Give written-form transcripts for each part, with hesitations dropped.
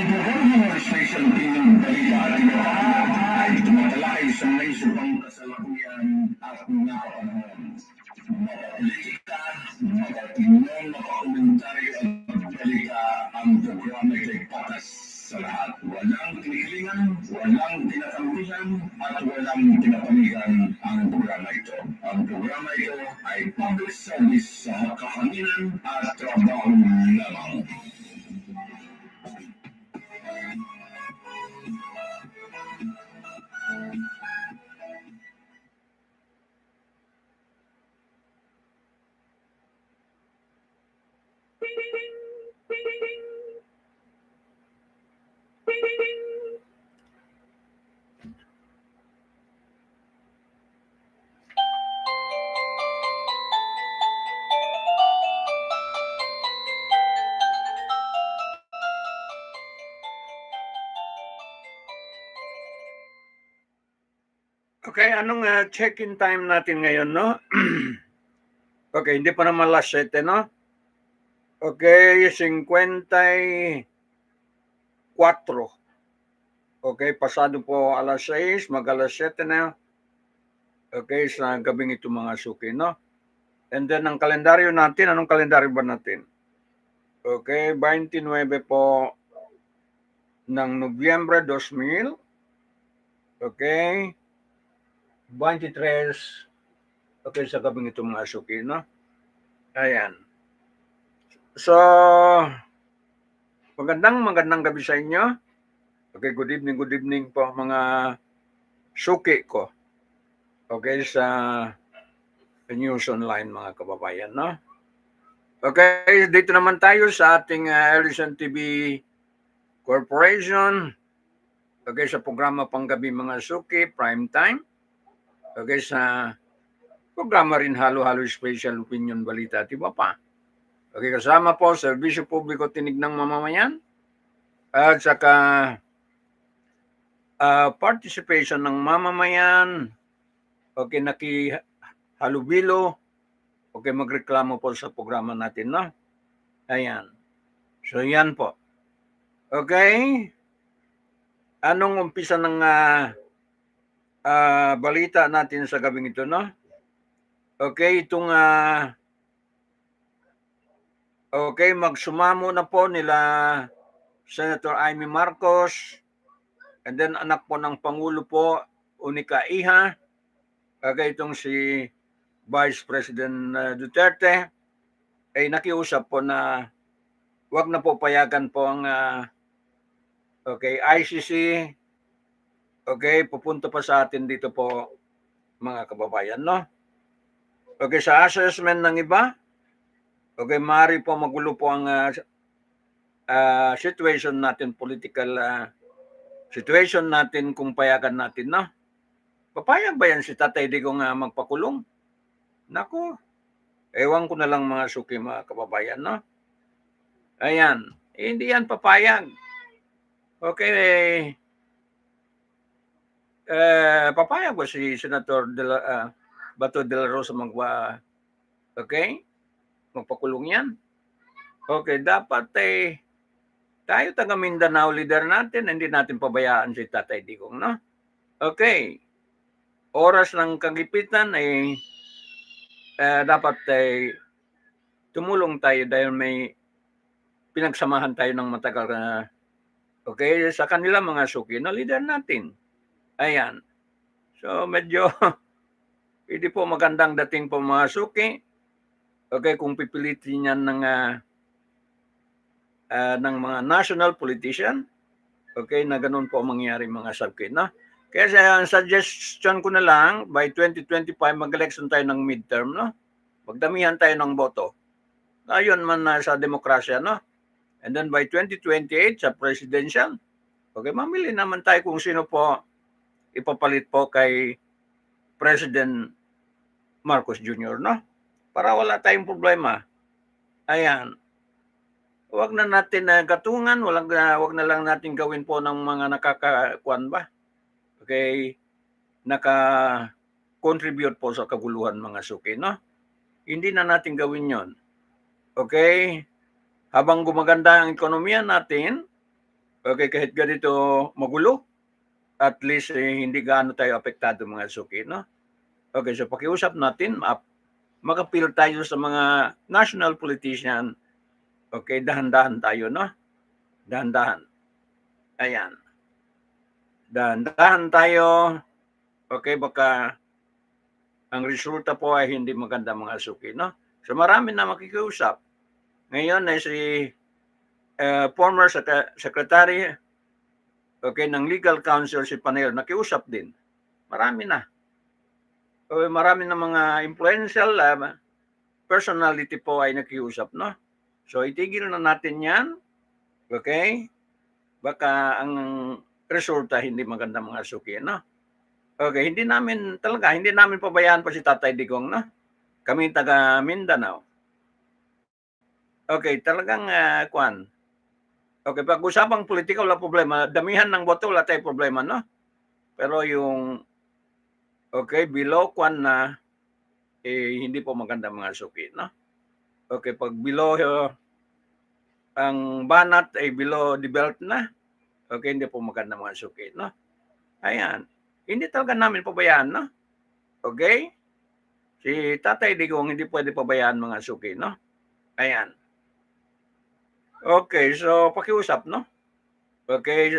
Special opinion ay tumatalakay sa may subang kasalukuyan at napapanahon. Makapolitika, makaopinyon, makakomentaryo at balita ang programa ay patas sa lahat. Walang kinikilingan, walang tinatampihan, at walang pinapanigan ang programa ito. Ang programa ito ay public service sa kahanginan at trabaho lamang. Okay, anong check-in time natin ngayon, no? Okay, hindi pa naman last 7, no? Okay, 54. Okay, pasado po alas 6, mag-alas 7 na. Okay, sa gabing ito mga suki, no? And then, ang kalendaryo natin, anong kalendaryo ba natin? Okay, 29 po ng Nobyembre 2000. Okay. 23. Okay, sa gabing ito mga suki, no? Ayan. So, magandang gabi sa inyo. Okay, good evening po mga suki ko. Okay, sa News Online mga kababayan, no? Okay, dito naman tayo sa ating ADLSNTV Corporation. Okay, sa programa Panggabi mga suki, prime time. Okay, sa programa rin halo-halo special opinion balita at iba pa. Okay, kasama po serbisyo publiko tinig ng mamamayan at saka participation ng mamamayan. Okay, nakihalubilo. Okay, magreklamo po sa programa natin, no? Ayan. So, yan po. Okay. Anong umpisa ng balita natin sa gabing ito, no? Okay, itong okay, magsumamo na po nila Senator Amy Marcos and then anak po ng Pangulo po, Unica Iha. Okay, itong si Vice President Duterte ay nakiusap po na wag na po payagan po ang okay, ICC. Okay, pupunta pa sa atin dito po mga kababayan, no? Okay, sa assessment ng iba, okay, maaari po magulo po ang situation natin, political situation natin kung payagan natin, no? Papayag ba yan si Tatay Digong magpakulong? Naku, ewan ko na lang mga suki mga kababayan, no? Ayan, hindi yan papayag. Okay, papayag ba si Senator Bato de la Rosa okay, magpakulong yan? Okay, dapat tayo taga Mindanao leader natin, hindi natin pabayaan si Tatay Digong, no? Okay, oras ng kagipitan ay dapat tumulong tayo dahil may pinagsamahan tayo ng matagal na okay, sa kanila mga suki na leader natin. Ayan. So, medyo hindi po magandang dating po mga suki. Okay, kung pipilitin yan ng mga national politician, okay, na ganun po mangyari mga suki, no? Kaya ang suggestion ko na lang, by 2025, mag-election tayo ng midterm, no? Magdamihan tayo ng boto. Ayun man sa demokrasya, no? And then by 2028, sa presidential, okay, mamili naman tayo kung sino po ipapalit po kay President Marcos Jr., no? Para wala tayong problema. Ayan. Huwag na natin gatungan, wag na lang natin gawin po ng mga nakakakuan ba? Okay, naka-contribute po sa kaguluhan mga suki, no? Hindi na natin gawin yon. Okay? Habang gumaganda ang ekonomiya natin, Okay, kahit ganito magulo, at least hindi gaano tayo apektado mga suki, no? Okay, so pakiusap natin, mag-appeal tayo sa mga national politician. Okay, dahan-dahan tayo, no? Dahan-dahan. Ayan. Dahan-dahan tayo. Okay, baka ang resulta po ay hindi maganda mga suki, no? So marami na makikiusap. Ngayon ay si former secretary ng legal counsel si Panel nakiusap din. Marami na. Marami na mga influential personality po ay nakiusap, no? So itigil na natin 'yan. Okay? Baka ang resulta hindi maganda mga suki, no? Okay, hindi namin pabayaan pa si Tatay Digong, no? Kami taga Mindanao. Okay, talagang kwan. Okay, pag-usapang politika wala problema. Damihan ng boto wala tayong problema, no? Pero yung below kwan na hindi po maganda mga suki, no? Okay, pag below ang banat ay below the belt na, okay, hindi po maganda mga suki, no? Ayan. Hindi talaga namin pabayaan, no? Okay? Si Tatay Digong hindi pwede pabayaan mga suki, no? Ayan. Okay, so pakiusap, no? Okay,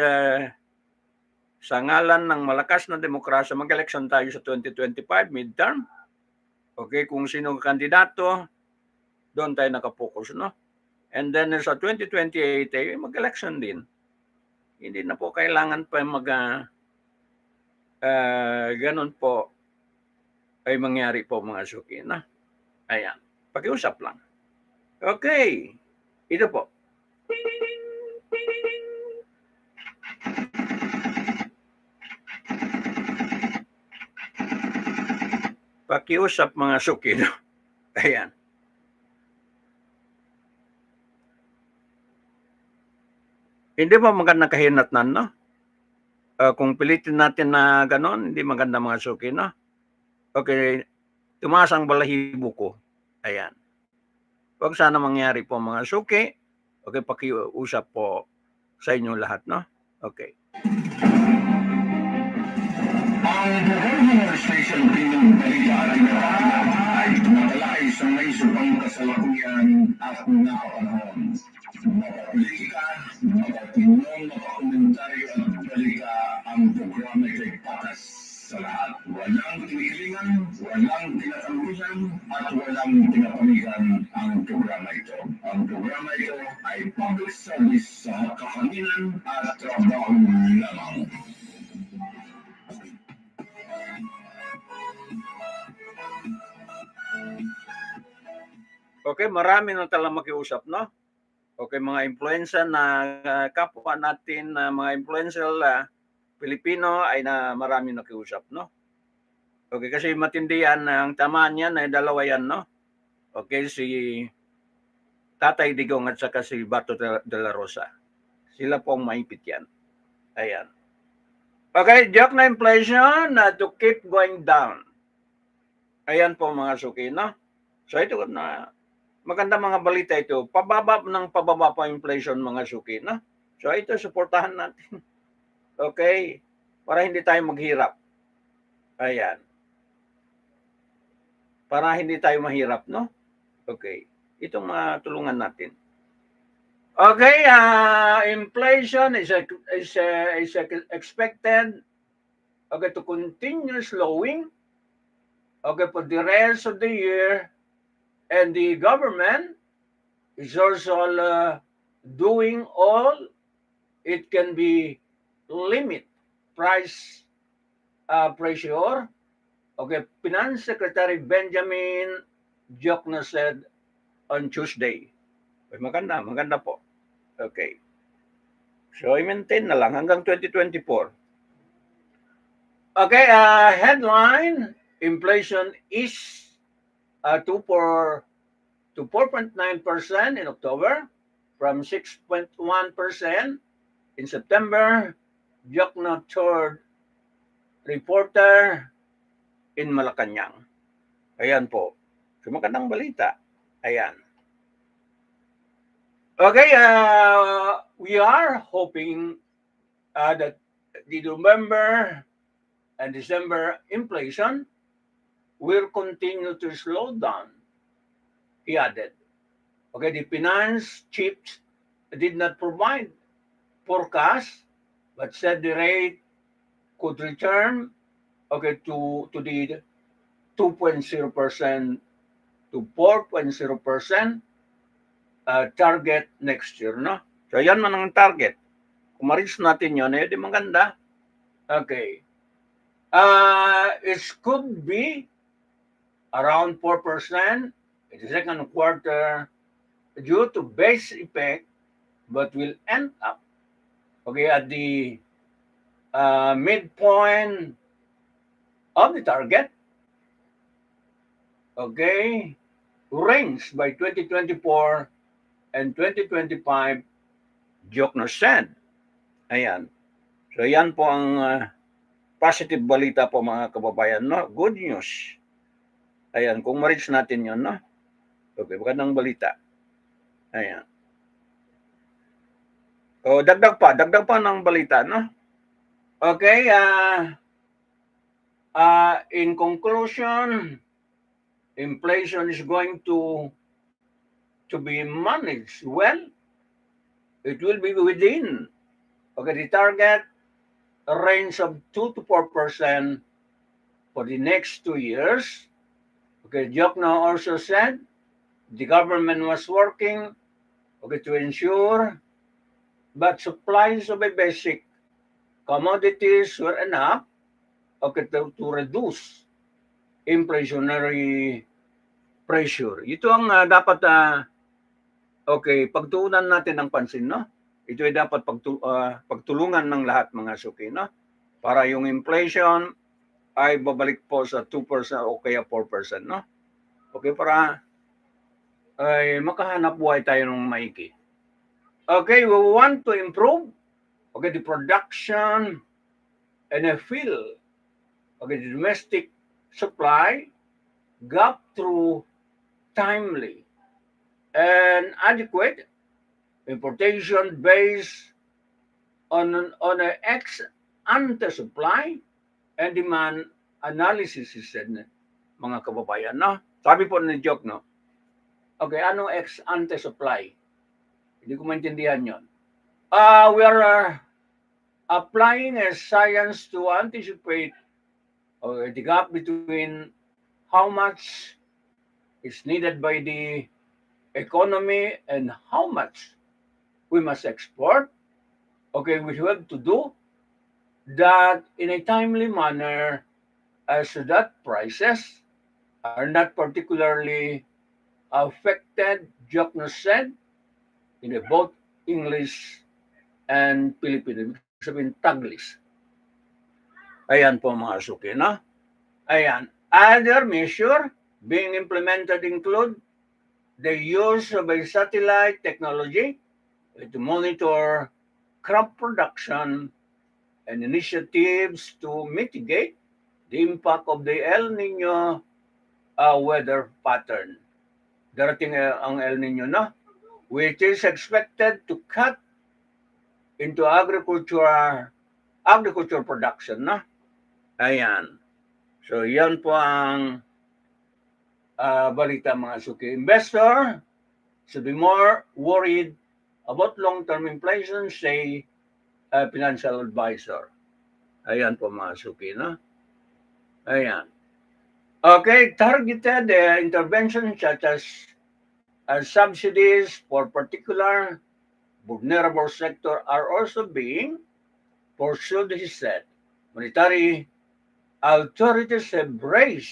sa ngalan ng malakas na demokrasya, mag-election tayo sa 2025 midterm. Okay, kung sino ang kandidato, doon tayo nakapokus, no? And then sa 2028, mag-election din. Hindi na po kailangan pa ganun po ay mangyari po mga suki, na. Ayan, pakiusap lang. Okay, ito po. Pakiusap mga suki, no? Ayan. Hindi ba maganda kahinatnan, no? Kung pilitin natin na gano'n, hindi maganda mga suki, no? Okay, tumaas ang balahibo ko. Ayan. Huwag sana mangyari po mga suki. Okay, pakiusap po sa inyo lahat, no? Okay. Ang Government Station Opinion Balita ay tumatalakay sa may subang kasalukuyan at napapanahon. Makapolitika, makaopinyon, makakomentaryo at balita ang programa ay patas sa lahat. Walang tinikilingan, walang tinatampisan, at walang pinapanigan ang programa ito. Ang programa ito ay public service sa kakaminan at trabaho lamang. Okay, marami na talagang makiusap, no? Okay, mga influencer na kapwa natin, mga influential Pilipino ay na marami nakiusap, no? Okay, kasi matindi yan, ang tamaan niyan ay dalawa yan, no? Okay, si Tatay Digong at saka si Bato de la Rosa. Sila pong maipit yan. Ayan. Okay, joke na inflation to keep going down. Ayan po mga suki, no? So ito na maganda mga balita ito. Pababa pa inflation mga suki, no? So ito suportahan natin. Okay? Para hindi tayo maghirap. Ayan. Para hindi tayo mahirap, no? Okay. Itong tulungan natin. Okay, inflation is expected to continue slowing for the rest of the year, and the government is also doing all it can be limit price pressure. Okay, Finance Secretary Benjamin Jokno said on Tuesday. Maganda po. Okay. So, i-maintain na lang hanggang 2024. Okay, headline, inflation is 4.9% in October from 6.1% in September. Jokno told reporter in Malacanang. Ayan po. So, magandang balita. Ayan. Okay, we are hoping that the November and December inflation will continue to slow down, he added. Okay, the finance chiefs did not provide forecast, but said the rate could return to the 2.0% to 4.0% target next year, no? So yan man ang target. Kung ma-reach natin yun, eh di maganda. Okay. It could be around 4% in the second quarter due to base effect, but will end up at the midpoint of the target, okay, range by 2024 and 2025, Jokno said. Ayan. So yan po ang positive balita po mga kababayan, no? Good news. Ayan, kung ma-reach natin yun, no? Okay, magandang balita. Ayan. O, dagdag pa ng balita, no? Okay, in conclusion, inflation is going to be managed well. It will be within the target range of 2 to 4% for the next 2 years. Okay, Jokno also said the government was working to ensure that supplies of a basic commodities were enough to reduce inflationary pressure. Ito ang dapat pagtuunan natin ng pansin, no? Ito ay dapat pagtulungan ng lahat mga suki, no? Para yung inflation ay babalik po sa 2% o kaya 4%, no? Okay, para ay makahanap buhay tayo ng maigi. Okay, we want to improve the production and fill the domestic supply gap through timely and adequate importation based on an ex-ante supply and demand analysis, he said, mga kababayan, no? Sabi po ni Jok, no? Okay, ano ex-ante supply? Hindi ko maintindihan yun. We are applying a science to anticipate the gap between how much is needed by the economy and how much we must export. Okay, we have to do that in a timely manner so that prices are not particularly affected, Jokno said, in both English and Filipino. Ibig sabihin, Taglish. Ayan po mga suki, no? Ayan. Other measure being implemented include the use of a satellite technology to monitor crop production and initiatives to mitigate the impact of the El Nino weather pattern. Darating ang El Nino, no? Which is expected to cut into agriculture production, no? Ayan. So, yan po ang balita mga suki. Investor should be more worried about long-term inflation, say financial advisor. Ayan po mga suki, no? Ayan. Okay, targeted interventions such as subsidies for particular vulnerable sector are also being pursued, he said. Monetary authorities have raised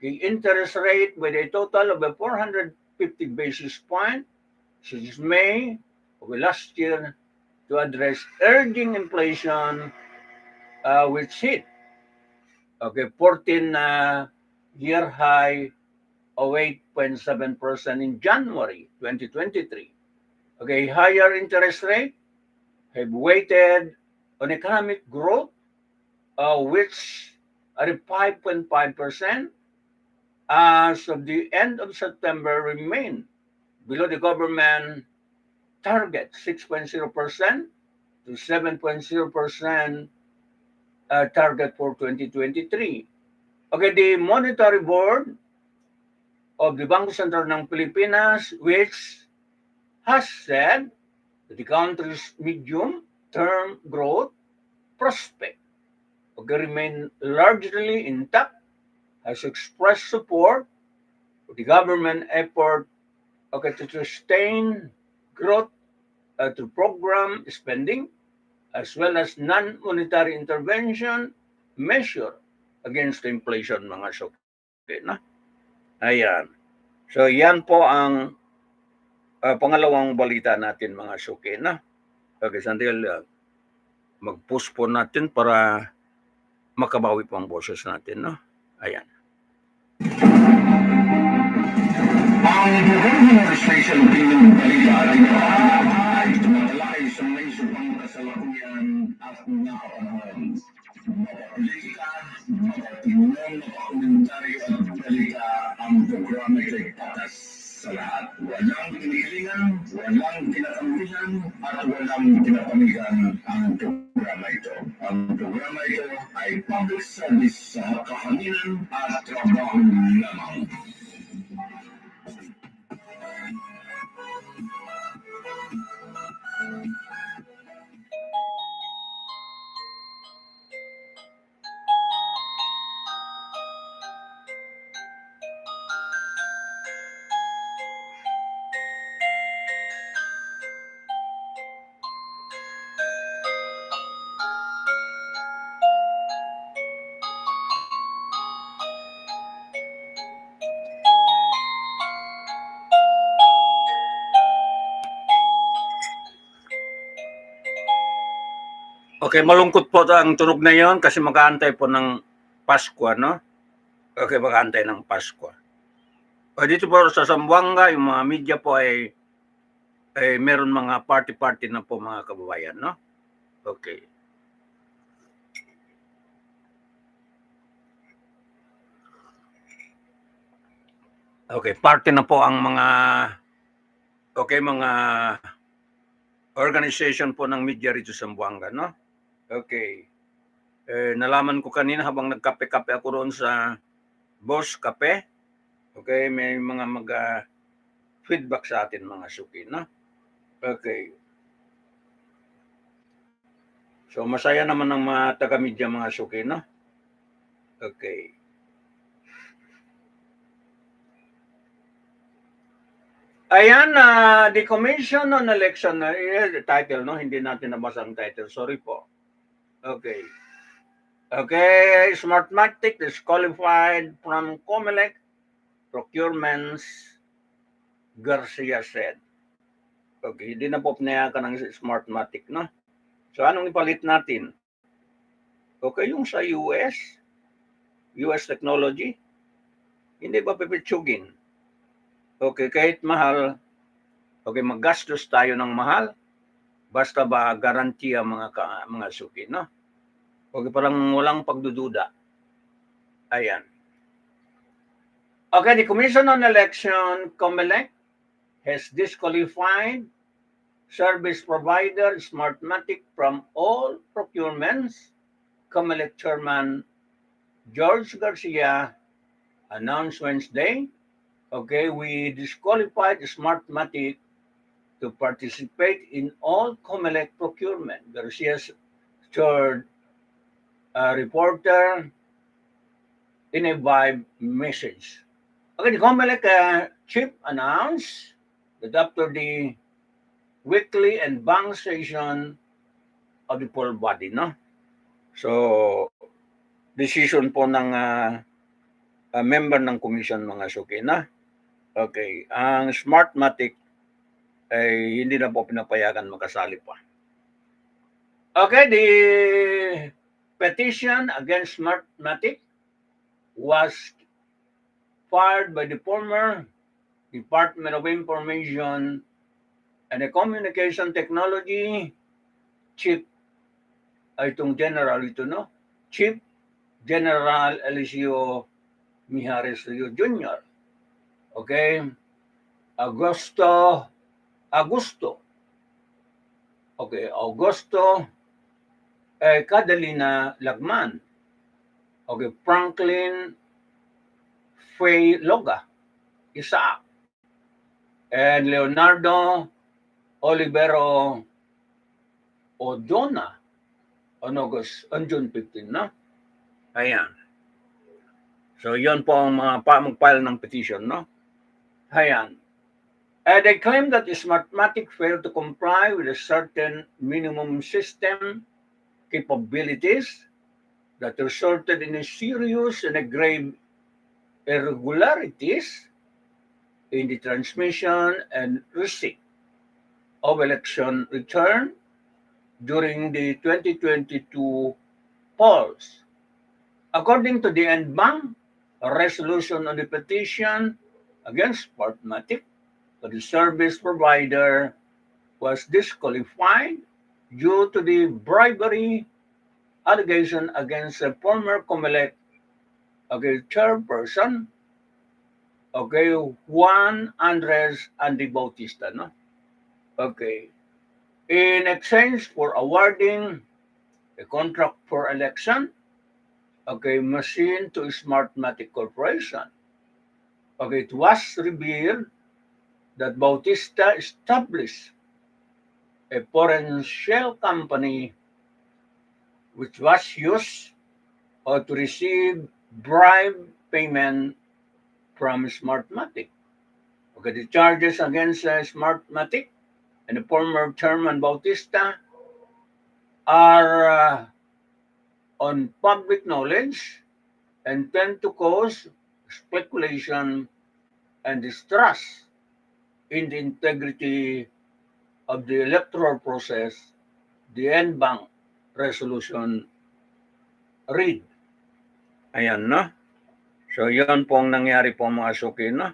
the interest rate with a total of 450 basis points since May of last year to address urging inflation, which hit 14-year high of 8.7% in January 2023. Okay, higher interest rate have weighted on economic growth, which are 5.5% as of the end of September remain below the government target 6.0% to 7.0% target for 2023. Okay, the Monetary Board of the Bangko Sentral ng Pilipinas, which has said that the country's medium-term growth prospect remain largely intact, has expressed support for the government effort to sustain growth through program spending as well as non-monetary intervention measure against inflation, mga suki na. Ayan. So yan po ang pangalawang balita natin, mga suki na. Okay, sandali mag-push po natin para makabawi po ang boses natin, no? Ayan. Ang gobyerno special opinion balita ay tumatalakay sa may subang kasalukuyan at napapanahon. Mapapolitika, mapatinon, mapakomentaryo at balita ang programa ay patas sa lahat. Walang kinikilingan, walang kinakampihan, at walang kinapamigan ang programa ito. Ang programa ito ay public service sa kahanginan at trabaho lamang. Okay, malungkot po ang tunog na yon kasi mag-aantay po ng Pasko, no? Okay, mag-aantay ng Pasko. Dito po sa Zamboanga, yung mga media po ay meron mga party-party na po, mga kababayan, no? Okay. Okay, party na po ang mga mga organization po ng media rito sa Zamboanga, no? Okay. Nalaman ko kanina habang nagkape-kape ako roon sa Boss Cafe. Okay, may mga feedback sa atin, mga suki, no? Okay. So masaya naman ang mga taga-media, mga suki, no? Okay. Ayan, the Commission on Election, the title, no? Hindi natin nabasa ang title. Sorry po. Okay. Okay, Smartmatic disqualified from COMELEC procurements, Garcia said. Okay, hindi na po pinayakan ng Smartmatic, no? So anong ipalit natin? Okay, yung sa US technology, hindi ba pipitsugin? Okay, kahit mahal, okay, maggastos tayo ng mahal, basta ba garantiya, mga suki, no? Okay, parang walang pagdududa. Ayan. Okay, the Commission on Election, COMELEC, has disqualified service provider Smartmatic from all procurements. COMELEC Chairman George Garcia announced Wednesday, okay, we disqualified Smartmatic to participate in all COMELEC procurement. Garcia's third reporter in a Vibe message. Okay, the COMELEC chief announced that after the weekly and bank session of the full body, no? So, decision po ng member ng commission, mga suki, na? Okay, ang Smartmatic ay hindi na po pinapayagan makasali pa. Okay, the petition against Smartmatic was filed by the former Department of Information and Communication Technology Chief, itong General ito, no? Chief General Eliseo Mijares Jr. Okay? Augusto Okay, Augusto Cadalina Lagman. Okay, Franklin Fay Loga, Isaac, and Leonardo Olivero Odona on June 15, no? Ayan. So, yon po ang mga mag-file ng petition, no? Ayan. They claim that Smartmatic failed to comply with a certain minimum system capabilities that resulted in a serious and a grave irregularities in the transmission and receipt of election return during the 2022 polls. According to the NBank, a resolution on the petition against Smartmatic, the service provider was disqualified due to the bribery allegation against a former COMELEC chairperson, Juan Andres Andy Bautista, no? Okay. In exchange for awarding a contract for election, machine to Smartmatic Corporation. It was revealed that Bautista established a foreign shell company which was used to receive bribe payment from Smartmatic. The charges against Smartmatic and the former chairman Bautista are on public knowledge and tend to cause speculation and distrust in the integrity of the electoral process, the NBank resolution read. Ayan, no? So, yan pong nangyari po mga suki, no?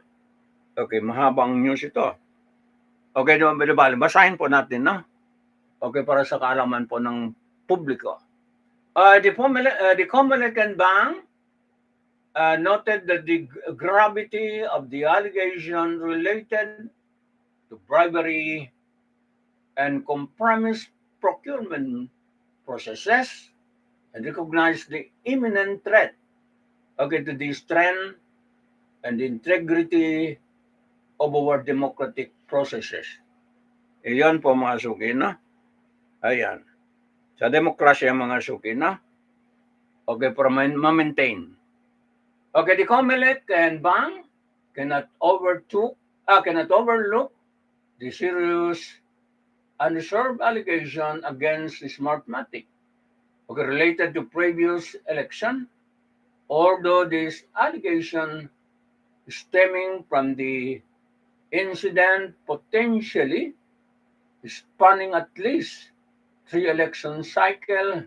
Okay, mahabang news ito. Okay, basahin po natin, no? Okay, para sa kaalaman po ng publiko. The Comelec Bank noted that the gravity of the allegation related to bribery and compromised procurement processes and recognized the imminent threat to the strength and integrity of our democratic processes. Iyon po mga suki, no? Ayan. Sa demokrasya mga suki, no? Para ma-maintain. The Comelec and Bank cannot overlook the serious unresolved allegation against Smartmatic related to previous election, although this allegation stemming from the incident potentially spanning at least 3 election cycles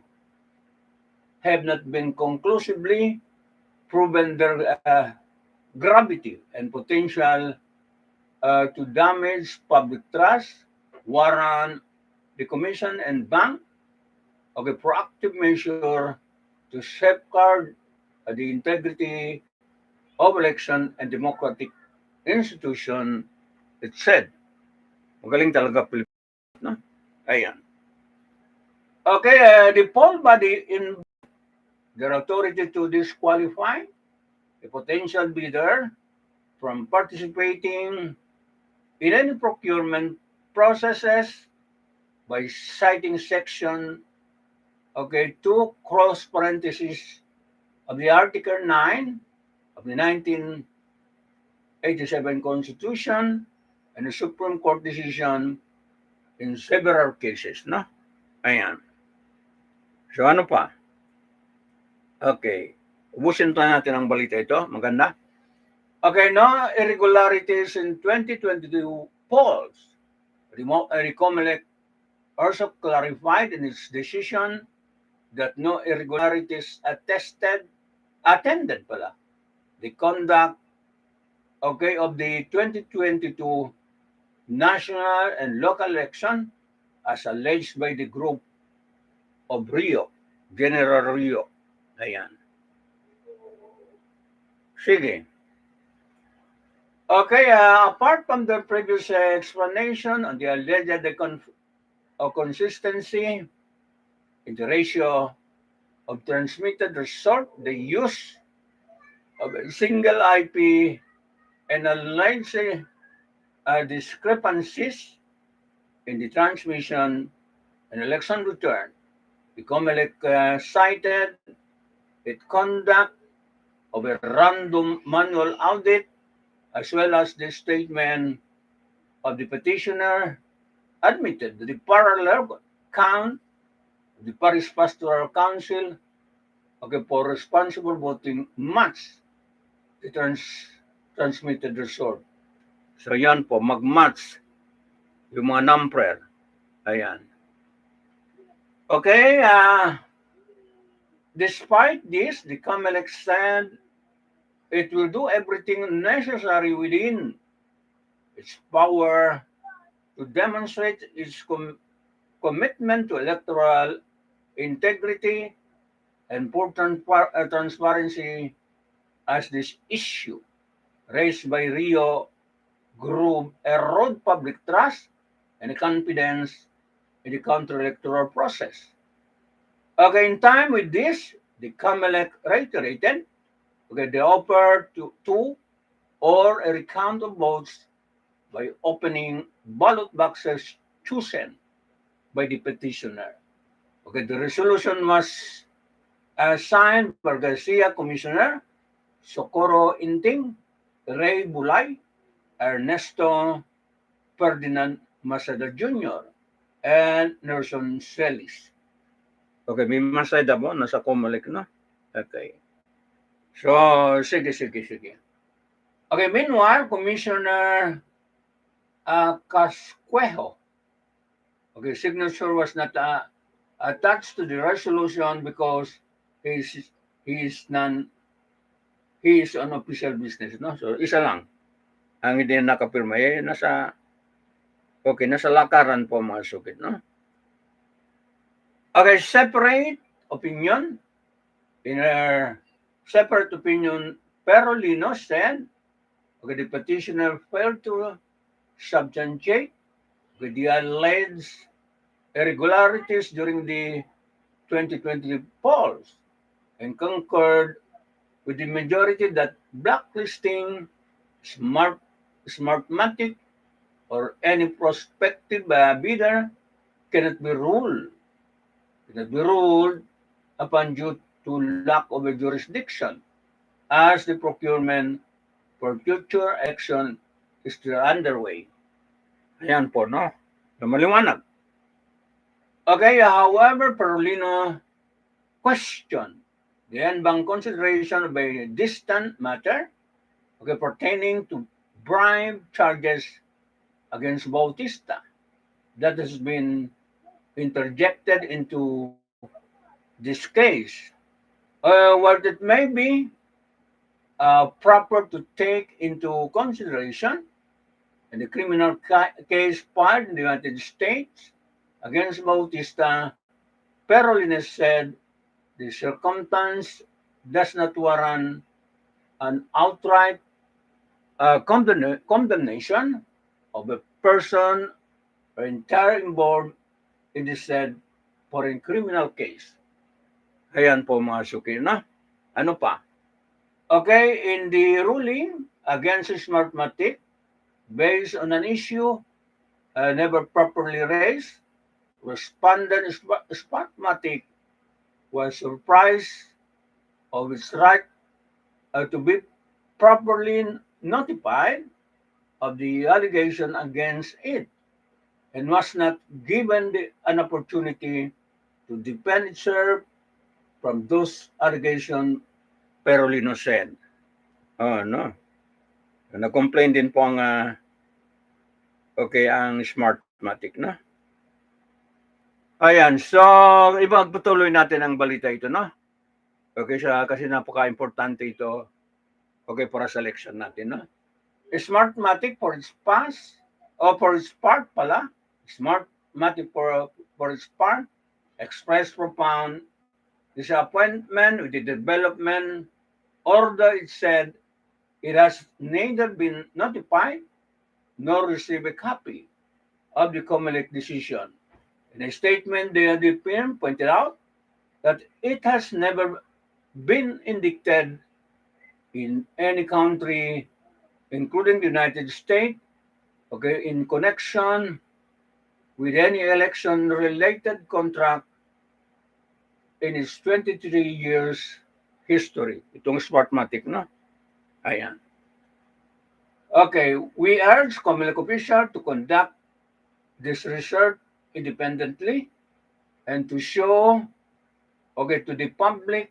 have not been conclusively proven their gravity and potential to damage public trust, warrant the Commission and Bank of a proactive measure to safeguard the integrity of election and democratic institution, it said. Magaling talaga Pilipinas, no? Ayan. The poll body in their authority to disqualify a potential bidder from participating in any procurement processes by citing section 2 cross parentheses of the Article 9 of the 1987 Constitution and the Supreme Court decision in several cases, no? Ayan. So ano pa? Okay. Ubusin to natin ang balita ito. Maganda. No irregularities in 2022 polls. Comelec also clarified in its decision that no irregularities attended the conduct of the 2022 national and local election as alleged by the group of Rio, General Rio. Ayan. Sige. Apart from the previous explanation on the alleged of consistency in the ratio of transmitted result, the use of a single IP, and alleged discrepancies in the transmission and election return. The COMELEC cited its conduct of a random manual audit as well as the statement of the petitioner admitted that the parallel count of the Parish Pastoral Council for responsible voting match the transmitted result. So yan po, mag-match yung mga number. Ayan. Okay, despite this, the COMELEC said it will do everything necessary within its power to demonstrate its commitment to electoral integrity and for transparency as this issue raised by Rio Group erode public trust and confidence in the counter-electoral process. Okay, in time with this, the COMELEC reiterated the offer to or a recount of votes by opening ballot boxes chosen by the petitioner. Okay, the resolution was signed by Garcia Commissioner, Socorro Inting, Ray Bulay, Ernesto Ferdinand Masada Jr., and Nelson Celis. Okay, may Masada mo, nasa COMELEC, no? Okay. So, sige. Okay, meanwhile, Commissioner Casquejo, okay, signature was not attached to the resolution because he is on official business, no? So, isa lang ang hindi nakapirma. Nasa lakaran po mga sukit, no? Okay, separate opinion. In her separate opinion, Perolino said, okay, the petitioner failed to substantiate the alleged irregularities during the 2020 polls and concurred with the majority that blacklisting Smartmatic or any prospective bidder cannot be ruled upon due to lack of a jurisdiction as the procurement for future action is still underway. Ayan po, no? Maliwanag. Okay, however, Perolino questioned the en banc consideration of a distant matter, okay, pertaining to bribe charges against Bautista that has been interjected into this case. What it may be proper to take into consideration in the criminal case filed in the United States against Bautista, Perolines said the circumstance does not warrant an outright condemnation of a person or entire involved in the said foreign criminal case. Ayan po mga suki, na? Ano pa? Okay, in the ruling against Smartmatic, based on an issue never properly raised, respondent Smartmatic was surprised of its right to be properly notified of the allegation against it and was not given an opportunity to defend itself from those allegations, Perolino said. Oh, no. Na-complain din po ang ang Smartmatic, no? Ayan, so ipagpatuloy natin ang balita ito, no? Okay, kasi napaka-importante ito, okay, para sa election natin, no? Smartmatic for its part pala, Smartmatic for its part, expressed profound disappointment with the development order. It said it has neither been notified nor received a copy of the COMELEC decision. In a statement, the firm pointed out that it has never been indicted in any country, including the United States, okay, in connection with any election-related contract in its 23 years history. Itong Smartmatic, no? Ayan. Okay, we urge COMELEC officials to conduct this research independently and to show, okay, to the public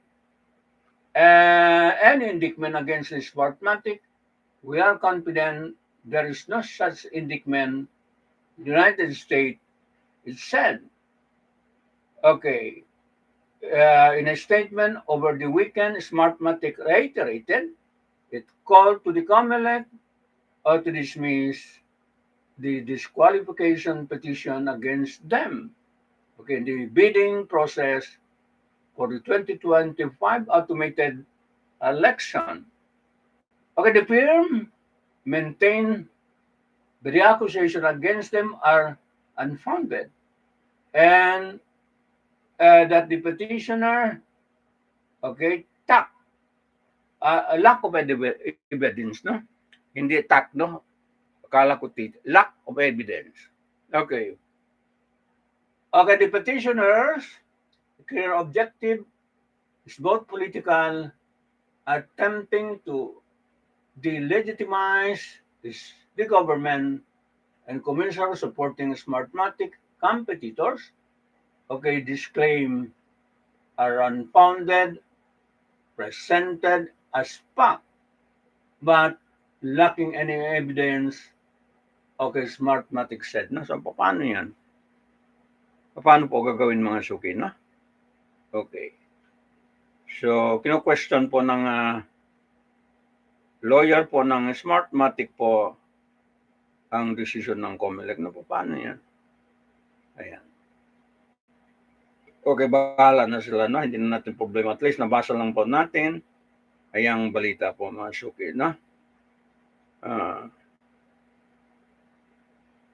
any indictment against the Smartmatic. We are confident there is no such indictment. The United States, it said, okay, in a statement over the weekend, Smartmatic reiterated it called to the COMELEC to dismiss the disqualification petition against them. Okay, the bidding process for the 2025 automated election. Okay, the firm maintained that the accusation against them are unfounded and that the petitioner, okay, lack of evidence, no? Hindi no? Akala ko lack of evidence. Okay. Okay, the petitioner's clear objective is both political, attempting to delegitimize the government, and commercial supporting Smartmatic competitors. Okay, this claim are unfounded, presented as fact, but lacking any evidence. Okay, Smartmatic said. No? So, paano yan? Paano po gagawin mga suki, no? Okay. So, kino-question po ng lawyer po ng Smartmatic po ang decision ng COMELEC. No, paano yan? Ayan. Okay, bahala na sila, no? Hindi na natin problema. At least nabasa lang po natin ayang balita po mga suki, no?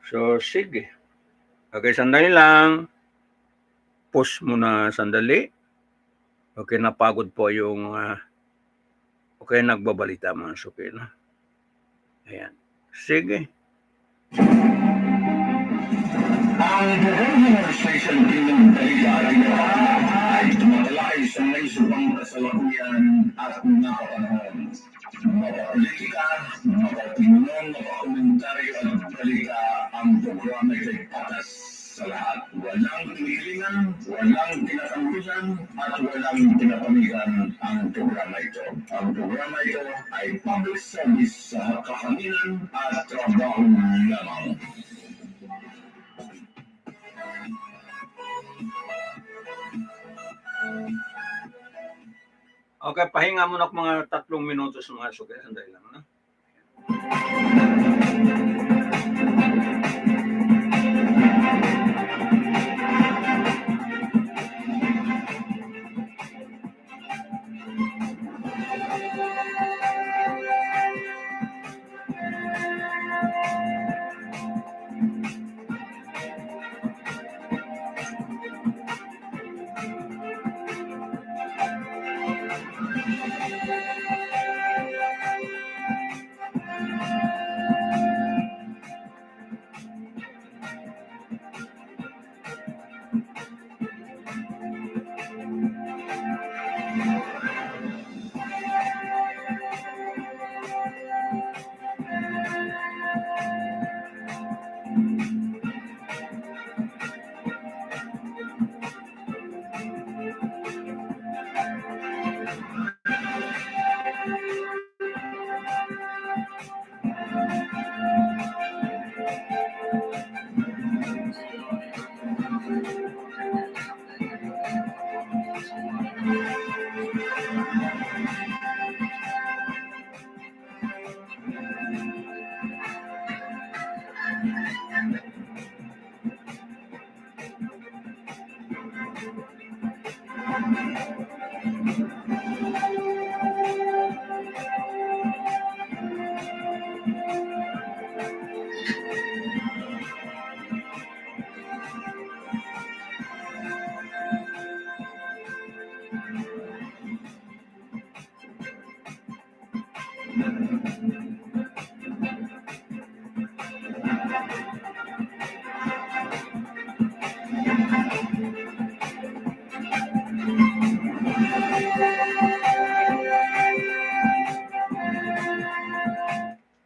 So, sige. Okay, sandali lang. Push muna sandali. Okay, napagod po yung okay, nagbabalita mga suki, no? Ayan. Sige. Ang buong special bilang balita ay tumatalakay sa may subang kasalukuyan at nakapanahon. Mapapolitika, mapapinion, mapakomentaryo at balita ang programa ay patas sa lahat. Walang tinilingan, walang tinatanggihan, at walang tinapamigan ang programa ito. Ang programa ito ay public service sa kakaminan at trabaho lamang. Okay, pahinga muna ng mga 3 minutos mga suki. Sandali lang, no?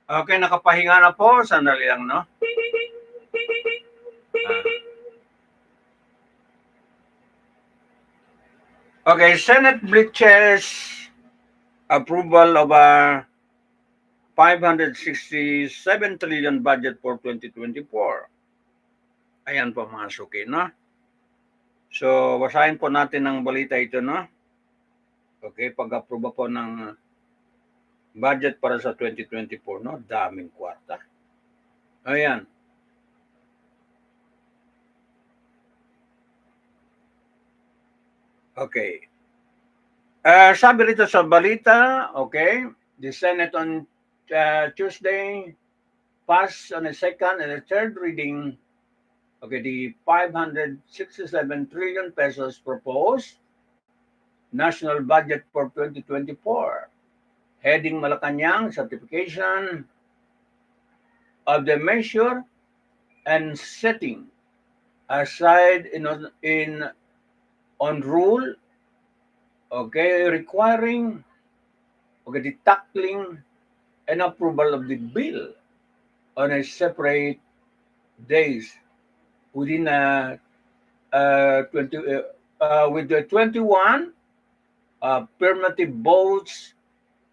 Okay, nakapahinga na po. Sandali lang, no? Okay, Senate breaches approval of a 567 trillion budget for 2024. Ayan po mga suki, no? So, basahin po natin ang balita ito, no? Okay, pag-approve po ng budget para sa 2024, no? Daming kwarta. Ayan. Okay. Sabi rito sa balita, okay, the Senate on Tuesday passed on a second and a third reading, okay, the 567 trillion pesos proposed national budget for 2024, heading Malacanang certification of the measure and setting aside in on rule, okay, requiring, okay, the tackling and approval of the bill on a separate days within 20 with the 21 affirmative votes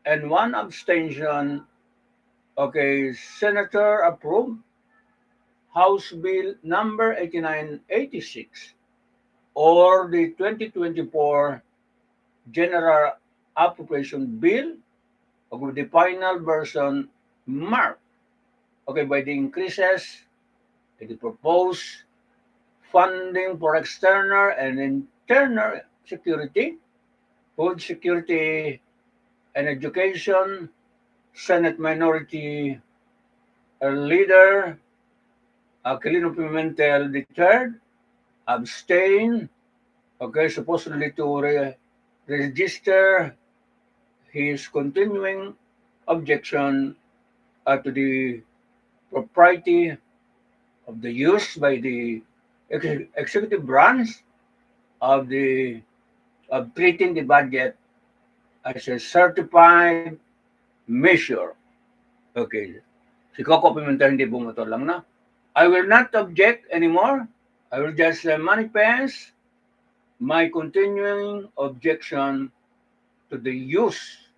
and one abstention. Okay, Senator approved House Bill number 8986 or the 2024 General Appropriation Bill, with the final version marked, okay, by the increases in the proposed funding for external and internal security, food security, and education. Senate Minority Leader Aquilino Pimentel III abstained, okay, supposedly to register his continuing objection to the propriety of the use by the executive branch of treating the budget as a certified measure. Okay. Si Coco Pimentel hindi bumoto lang na. I will not object anymore. I will just manifest my continuing objection to the use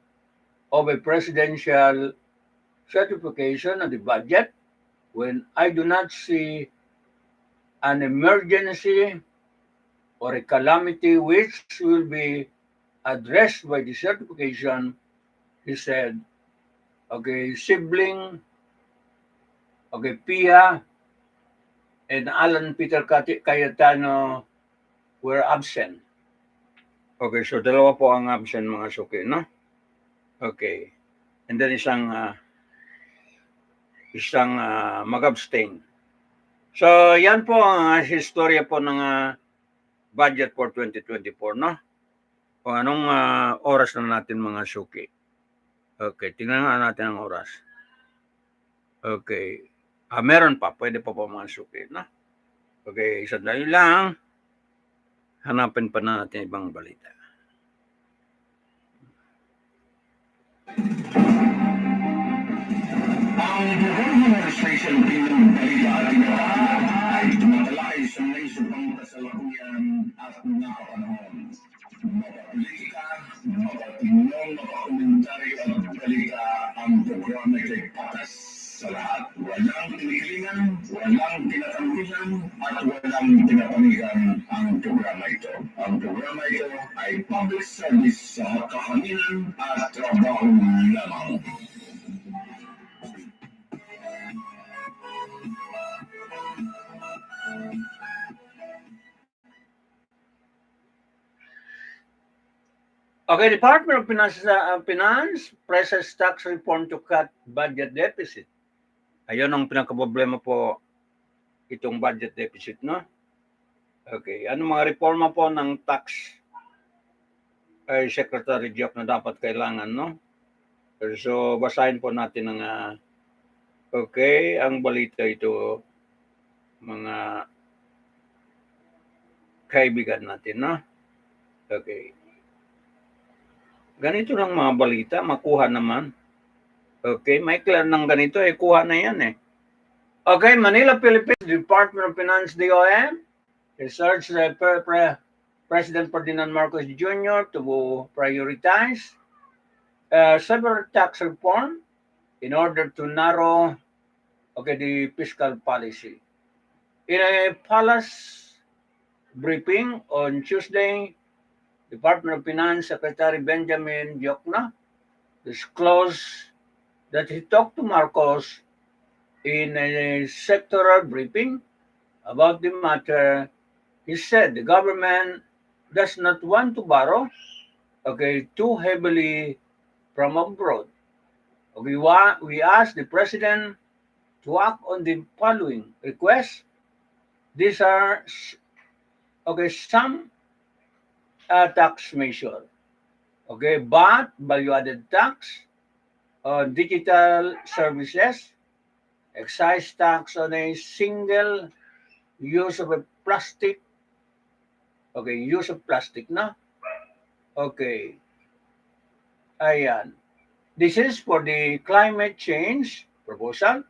of a presidential certification of the budget when I do not see an emergency or a calamity which will be addressed by the certification, he said. Okay, sibling, okay, Pia and Alan Peter Cayetano were absent. Okay, so dalawa po ang absent mga suki, no? Okay. And then isang mag-abstain. So, yan po ang historya po ng budget for 2024, no? Kung anong oras na natin mga suki. Okay, tingnan nga natin ang oras. Okay. Meron pa, pwede pa po mga suki, no? Okay, sandali lang. Hanapin pa natin ibang balita. Ang buong administration pinagbalita at inarahan ay tumatalakay sa naisipang kasalukuyan at napapanahon. Mapapolitika, mapatinong, mapakomentaryo at balita ang programa ay patas sa lahat. Walang tinikilingan, walang tinatangkilan, at walang pinapanigan ang programa ito. Ang programa ito ay public service sa kahanginan at trabaho lamang. Okay, Department of Finance presses tax reform to cut budget deficit. Ayun ang pinaka-problema po itong budget deficit, no? Okay, ano mga reforma po ng tax ay Secretary Jock na dapat kailangan, no? So, basahin po natin ang okay, ang balita ito, mga kaibigan natin, no? Okay. Ganito lang mga balita, makuha naman. Okay, may clear ng ganito, kuha na yan eh. Okay, Manila, Philippines, Department of Finance, DOM, research President Ferdinand Marcos Jr. to prioritize several tax reform in order to narrow the fiscal policy. In a palace briefing on Tuesday, Department of Finance Secretary Benjamin Diokno disclosed that he talked to Marcos in a sectoral briefing about the matter. He said the government does not want to borrow too heavily from abroad. We asked the president to act on the following requests. These are some tax measure. But value-added tax on digital services, excise tax on a single use of a plastic. Use of plastic na. Okay. Ayan. This is for the climate change proposal.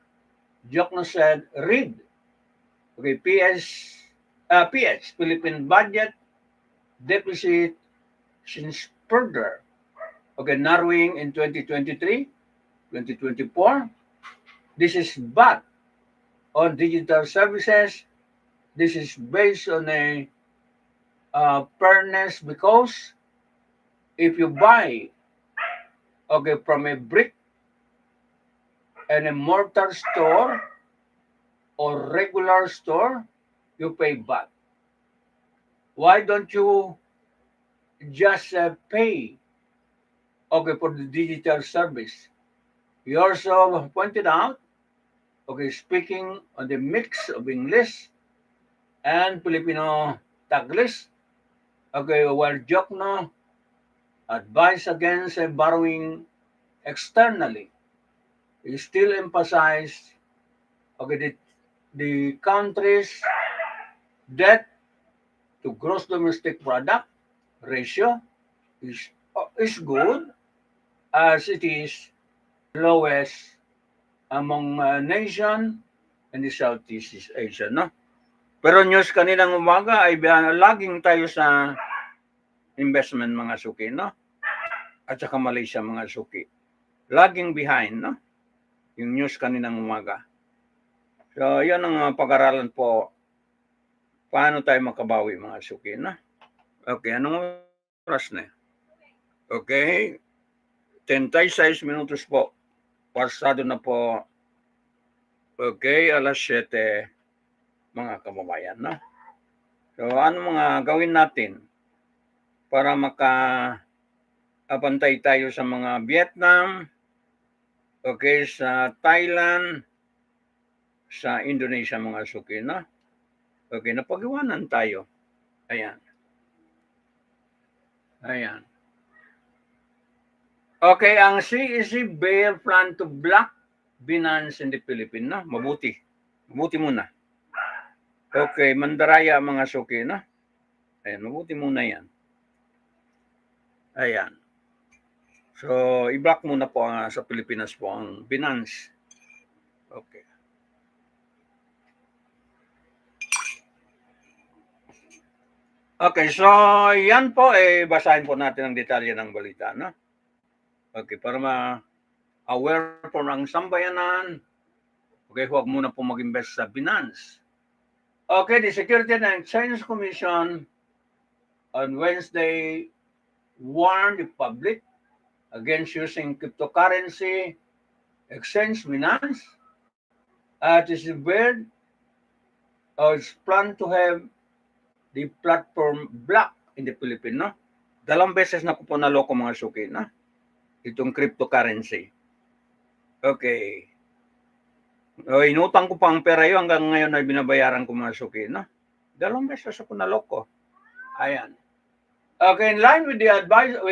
Diokno said, read. PS, Philippine budget deficit since further. Narrowing in 2023, 2024. This is bad on digital services. This is based on a fairness because if you buy from a brick and a mortar store or regular store, you pay back. Why don't you just pay for the digital service? He also pointed out, speaking on the mix of English and Filipino Taglish, while Diokno advised against borrowing externally, he still emphasized the country's debt to gross domestic product ratio is good as it is lowest among nation in the Southeast Asia, no? Pero news kaninang umaga ay laging tayo sa investment mga suki, no? At saka Malaysia mga suki. Laging behind, no? Yung news kaninang umaga. So, yan ang pag-aralan po. Paano tayo makabawi mga suki, no? Okay, anong oras na? Okay, 36 minutos po. Parsado na po. Okay, alas 7 mga kababayan, no? So, ano mga gawin natin para makapantay tayo sa mga Vietnam, sa Thailand, sa Indonesia mga suki, no? Napag-iwanan tayo. Ayan. Ayan. Okay, ang CEC Bail plan to block Binance in the Philippines, no? Mabuti. Mabuti muna. Okay, Mandaraya mga suki, no? Ayan, mabuti muna yan. Ayan. So, i-block muna po sa Pilipinas po ang Binance. Okay. Okay, so yan po, basahin po natin ang detalye ng balita, no? Okay, para ma-aware po ng sambayanan. Okay, huwag muna po mag-invest sa Binance. Okay, the Security and Exchange Commission on Wednesday warned the public against using cryptocurrency exchange Binance. This is weird. It's planned to have the platform blocked in the Philippines, no? 2 beses na ko po naloko mga suki, no? Itong cryptocurrency. Okay. Inutang ko pa ang pera yun hanggang ngayon ay binabayaran ko mga suki, no? 2 beses ako naloko. Ayan. Okay, in line with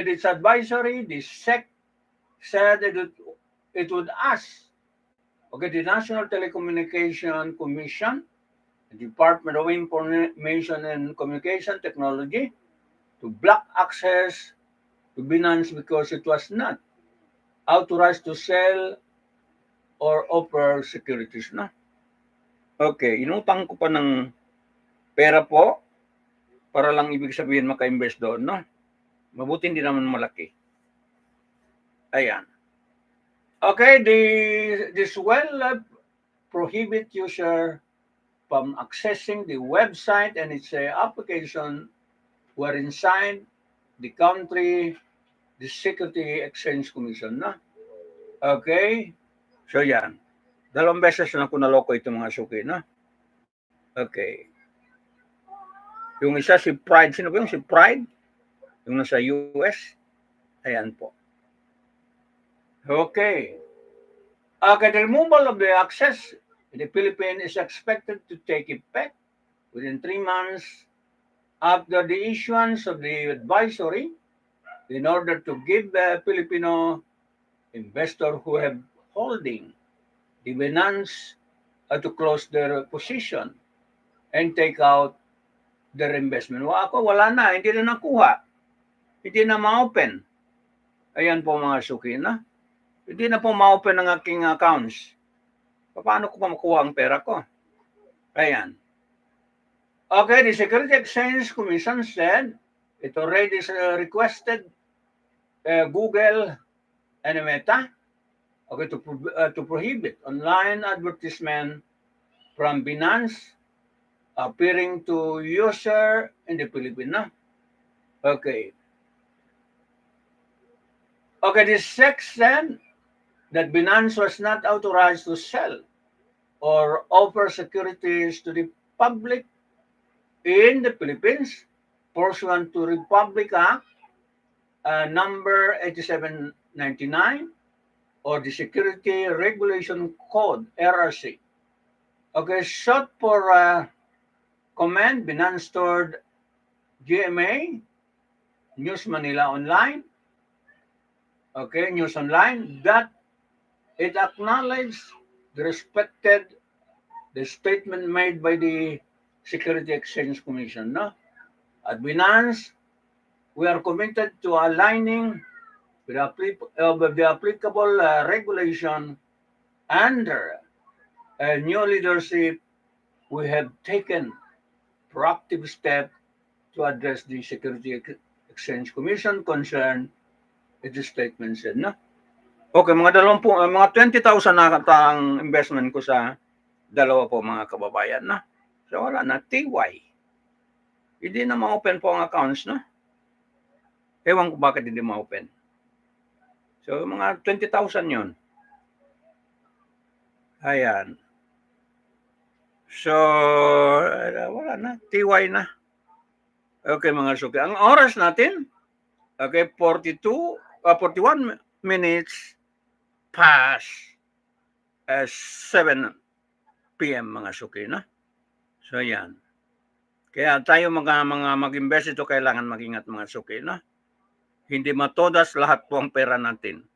its advisory, the SEC said that it would ask the National Telecommunication Commission, the Department of Information and Communication Technology, to block access to Binance because it was not authorized to sell or offer securities na. Okay, inutang ko pa ng pera po para lang ibig sabihin maka-invest doon, no? Mabuti hindi naman malaki. Ayan. Okay, this will prohibit user from accessing the website and its application were inside the country, the Security Exchange Commission, na? Okay? So yan. 2 beses na ko naloko itong mga suki, na? Okay. Yung isa si Pride, sino ba yung si Pride? Yung nasa US? Ayan po. Okay. Okay, the removal of the access in the Philippines is expected to take effect within 3 months after the issuance of the advisory in order to give the Filipino investor who have holding the Binance to close their position and take out their investment. Ako, wala na, hindi na nakuha. Hindi na ma-open. Ayan po mga suki, na. Hindi na po ma-open ang aking accounts. Paano ko pa makuha ang pera ko? Ayan. Okay, the Security Exchange Commission said it already requested Google and Meta, okay, to prohibit online advertisement from Binance appearing to user in the Philippines. Okay. Okay, this section that Binance was not authorized to sell or offer securities to the public in the Philippines pursuant to Republic Act number 8799 or the Security Regulation Code, RRC. Okay, short for command Binance stored GMA, News Manila Online, okay, News Online, that it acknowledged respected the statement made by the Security Exchange Commission. No? At Binance, we are committed to aligning with the applicable regulation under a new leadership. We have taken proactive steps to address the Security Exchange Commission concern. It is statement said, no? Okay, mga 20,000 na ang investment ko sa dalawa po mga kababayan, na. So wala na, TY. Hindi na ma-open po ang accounts, no? Ewan ko bakit hindi ma-open. So mga 20,000 yun. Ayan. So, wala na, TY na. Okay mga suki. Ang oras natin, okay, 41 minutes past 7 p.m. mga suki, na. So yan. Kaya tayo mag-invest ito, kailangan mag-ingat mga suki, na. Hindi matodas lahat po ang pera natin.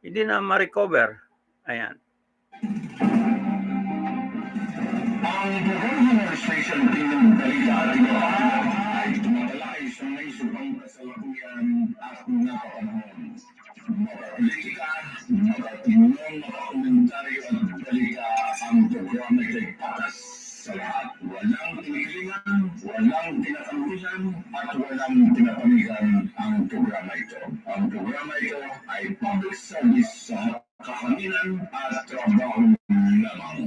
Hindi na ma-recover. Ayan. Ang programang station ng balita ay tumatalakay sa may subang kasalukuyan at napapanahon. Makapolitika, makatinong, makakomentaryo at balita ang programa ay patas sa lahat. Walang tinikilingan, walang tinatanggihan, at walang tinapanigan ang programa ito. Ang programa ito ay public service sa kakaminan at trabaho lamang.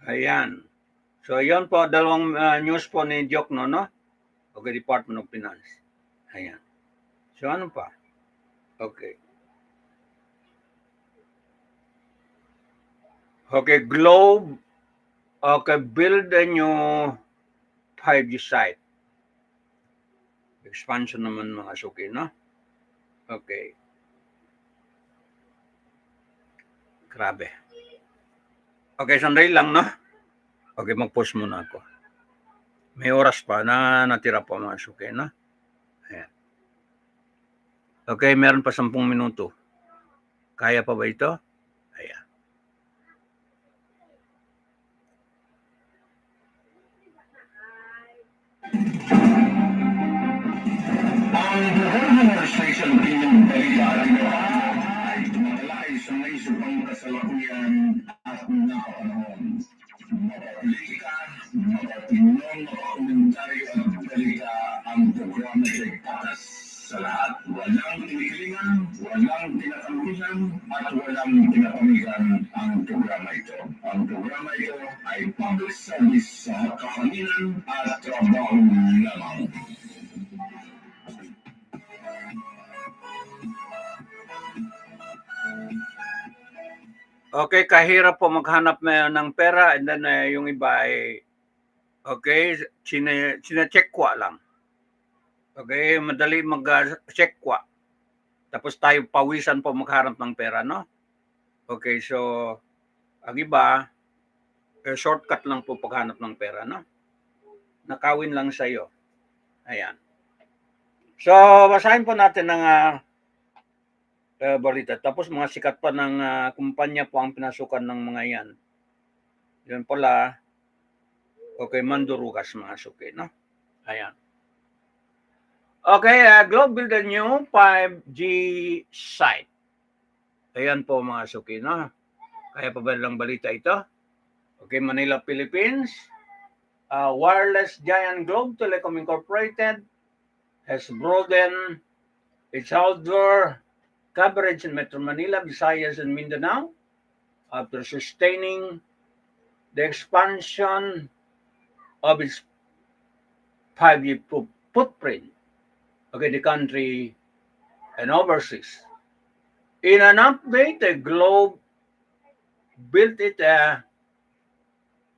Ayan. So, yun po, dalawang news po ni Jok, no? Okay, Department of Finance. Ayan. So, ano pa? Okay. Okay, Globe. Okay, build a new 5G site. Expansion naman mga suki, no? Okay. Grabe. Okay, sandali lang, no? Okay, mag-pause muna ako. May oras pa na natira po mga suki, no? Ayan. Okay, meron pa 10 minuto. Kaya pa ba ito? Ayan. politika, mapapinyon, mapakomentaryo at balita ang programa ay patas sa lahat. Walang tinikilingan, walang tinakampihan, at walang tinapamigan ang programa ito. Ang programa ito ay public service sa kakalinan at trabaho lamang. Okay, kahirap po maghanap ng pera and then yung iba ay okay, sine-checkwa lang. Okay, madali mag-checkwa. Tapos tayo pawisan po maghanap ng pera, no? Okay, so ang iba shortcut lang po paghanap ng pera, no? Nakawin lang sa iyo. Ayan. So, basahin po natin ng balita. Tapos mga sikat pa ng kumpanya po ang pinasukan ng mga yan. Yan pala, okay, Mandurugas mga suki, no? Ayan. Okay, Globe build a new 5G site. Ayan po mga suki, no? Kaya pa ba lang balita ito? Okay, Manila, Philippines. Wireless giant Globe Telecom Incorporated has broadened its outdoor coverage in Metro Manila, Visayas, and Mindanao after sustaining the expansion of its 5G footprint, okay, the country and overseas. In an update, the Globe built it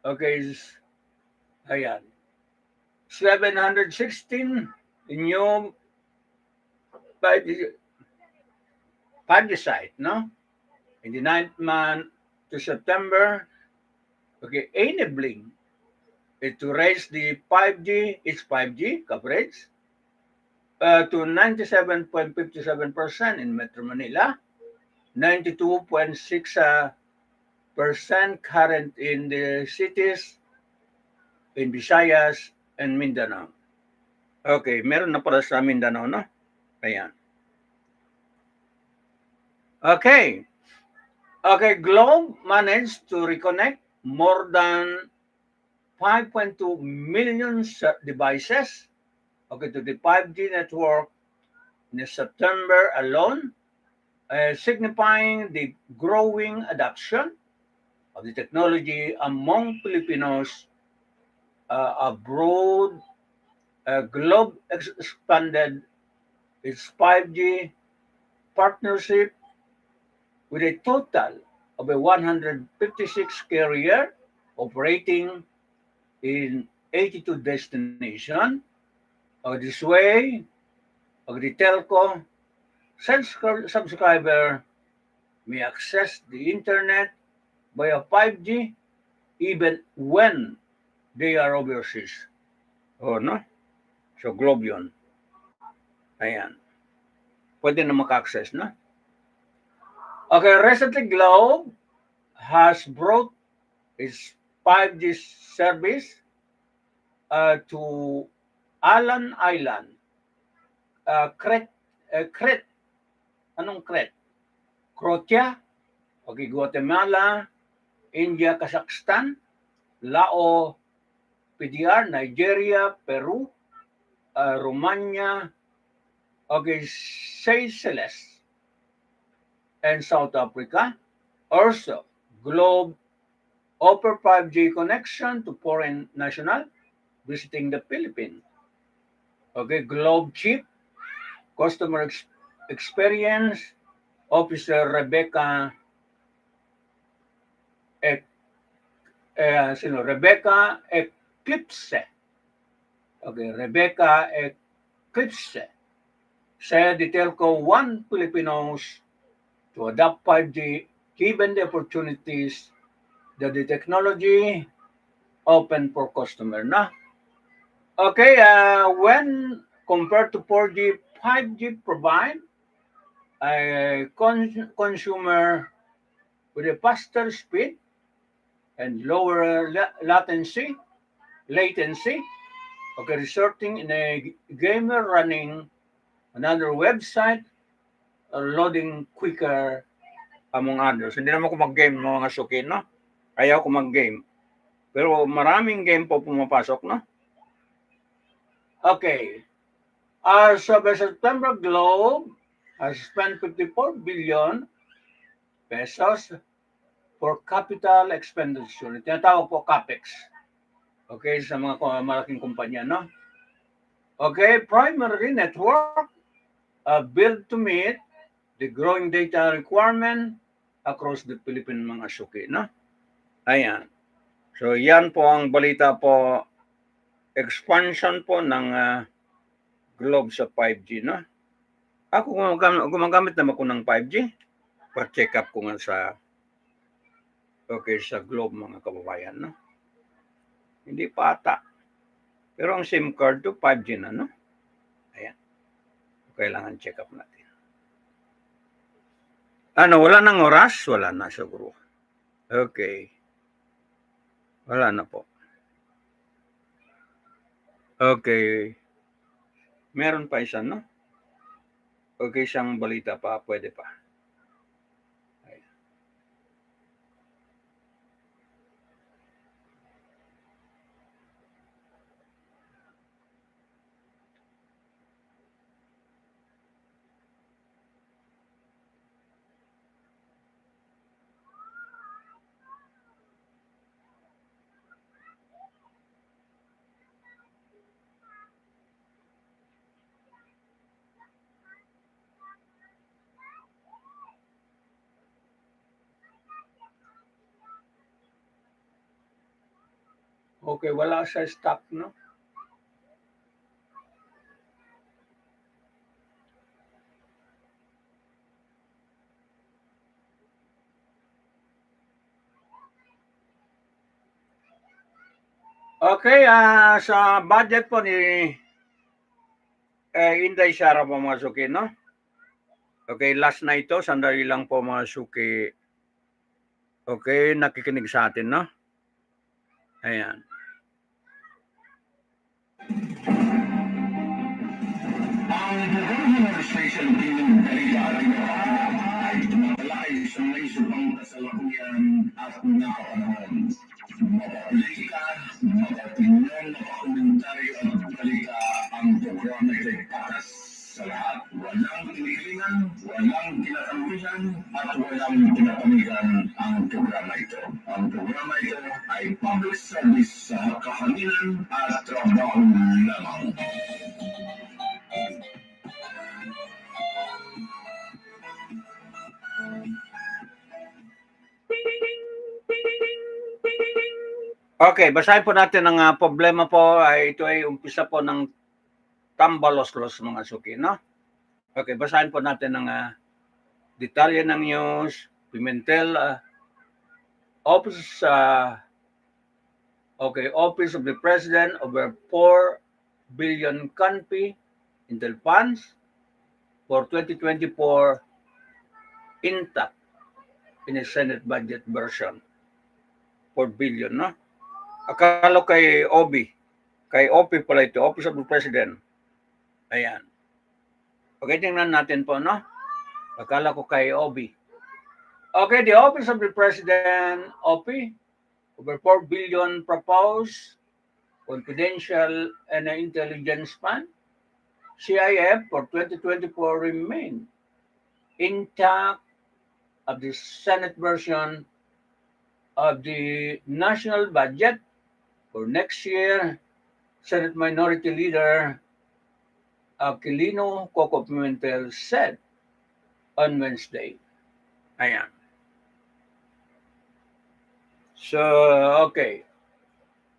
okay, ayan, 716 new 5G site, no? In the 9th month to September, okay, enabling it to raise the 5G coverage to 97.57% in Metro Manila, 92.6% current in the cities in Visayas and Mindanao. Okay, meron na pala sa Mindanao, no? Ayan. Okay. Okay, Globe managed to reconnect more than 5.2 million devices, okay, to the 5G network in September alone, signifying the growing adoption of the technology among Filipinos abroad. Globe expanded its 5G partnership with a total of 156 carrier operating in 82 destinations. This way, the telco subscriber may access the internet via 5G even when they are overseas. Oh, no? So, Globe yun. Ayan. Pwede na maka-access, no? Okay, recently Globe has brought its 5G service to Alan Island, Crete, anong Crete? Croatia, okay, Guatemala, India, Kazakhstan, Lao, PDR, Nigeria, Peru, Romania, okay, Seychelles, and South Africa. Also, Globe offer 5G connection to foreign national visiting the Philippines. Okay, Globe Chief Customer Experience Officer Rebecca Rebecca Eclipse. Okay, Rebecca Eclipse said the telco want Filipinos to adopt 5G given the opportunities that the technology open for customer na. Okay, when compared to 4G, 5G provide a consumer with a faster speed and lower latency, okay, resulting in a gamer running another website loading quicker among others. Hindi naman ko mag-game mga suki, no? Ayaw ko mag-game. Pero maraming game po pumapasok, no? Okay. As of September, Globe has spent 54 billion pesos for capital expenditure. Tinatawag po CAPEX. Okay, sa mga malaking kumpanya, no? Okay, primary network built to meet the growing data requirement across the Philippine mga suki, no? Ayan. So, yan po ang balita po, expansion po ng Globe sa 5G, no? Ako gumagamit naman ko ng 5G. Pa-check up ko nga sa Globe mga kababayan, no? Hindi pa ata. Pero ang SIM card to 5G na, no? Ayan. Kailangan check up natin. Ano, wala nang oras? Wala na siguro. Okay. Wala na po. Okay. Meron pa isa, no? Okay, isang balita pa. Pwede pa. Ayan. Okay, wala sa stock, no? Okay, sa budget po ni Inday Sara po mga suki, no? Okay, last na ito, sandali lang po mga suki. Okay, nakikinig sa atin, no? Ayan. Ang gobyerno ng station ng Balita ay tumatalakay sa may subang kasalukuyan at napapanahon. Mapapolitika, mapapinyon, mapakomentaryo at balita ang programa ito'y patas sa lahat. Walang kinikilingan, walang kinakampihan, at walang pinapanigan ang programa ito. Ang programa ito ay public service sa kahanginan at trabaho lamang. Okay, basahin po natin ang problema po. Ito ay umpisa po ng tambalos-los mga suki, no? Okay, basahin po natin ang detalye ng news. Pimentel Office Office of the President over 4 billion canpi Intel funds for 2024 intact in a Senate budget version. 4 billion, no? Akala kay OB. Kay OP pala ito, Office of the President. Ayan. Okay, tingnan natin po, no? Akala ko kay OB. Okay, the Office of the President, OP, over 4 billion proposed confidential and intelligence fund, CIF, for 2024 remain intact of the Senate version of the national budget for next year. Senate Minority Leader Aquilino Coco Pimentel said on Wednesday. Ayan. So, okay.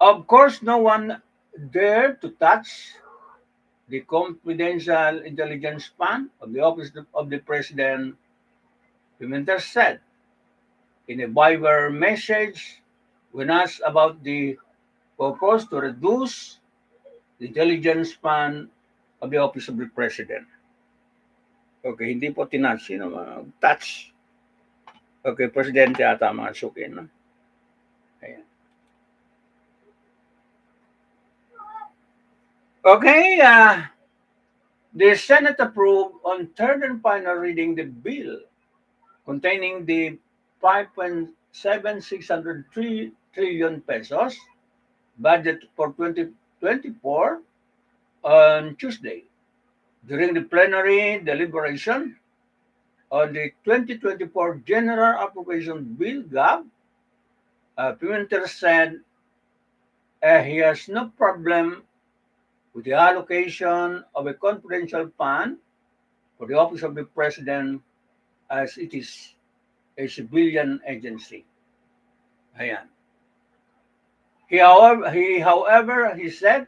Of course, no one dared to touch the confidential intelligence fund of the Office of the President, Pimentel said in a Viber message when asked about the purpose to reduce the intelligence fund of the Office of the President. Okay, hindi po tinouch. Sino touch? Okay, Presidente ata mga suki, no? Ayan. Okay, the Senate approved on third and final reading the bill containing the 5.7603 trillion pesos budget for 2024 on Tuesday. During the plenary deliberation on the 2024 General Appropriation Bill (GAB), Pimentel said he has no problem with the allocation of a confidential fund for the Office of the President as it is a civilian agency. Ayan. He said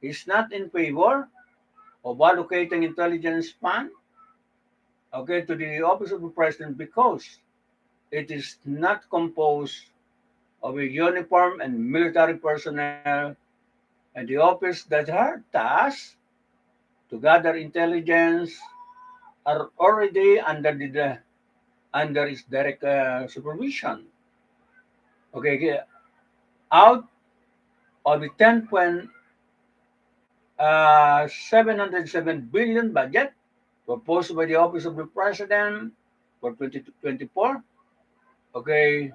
he's not in favor of allocating intelligence fund to the Office of the President because it is not composed of a uniform and military personnel, and the office that are tasked to gather intelligence are already under its direct supervision. Okay, out of the 10.707 billion budget proposed by the Office of the President for 2024, okay,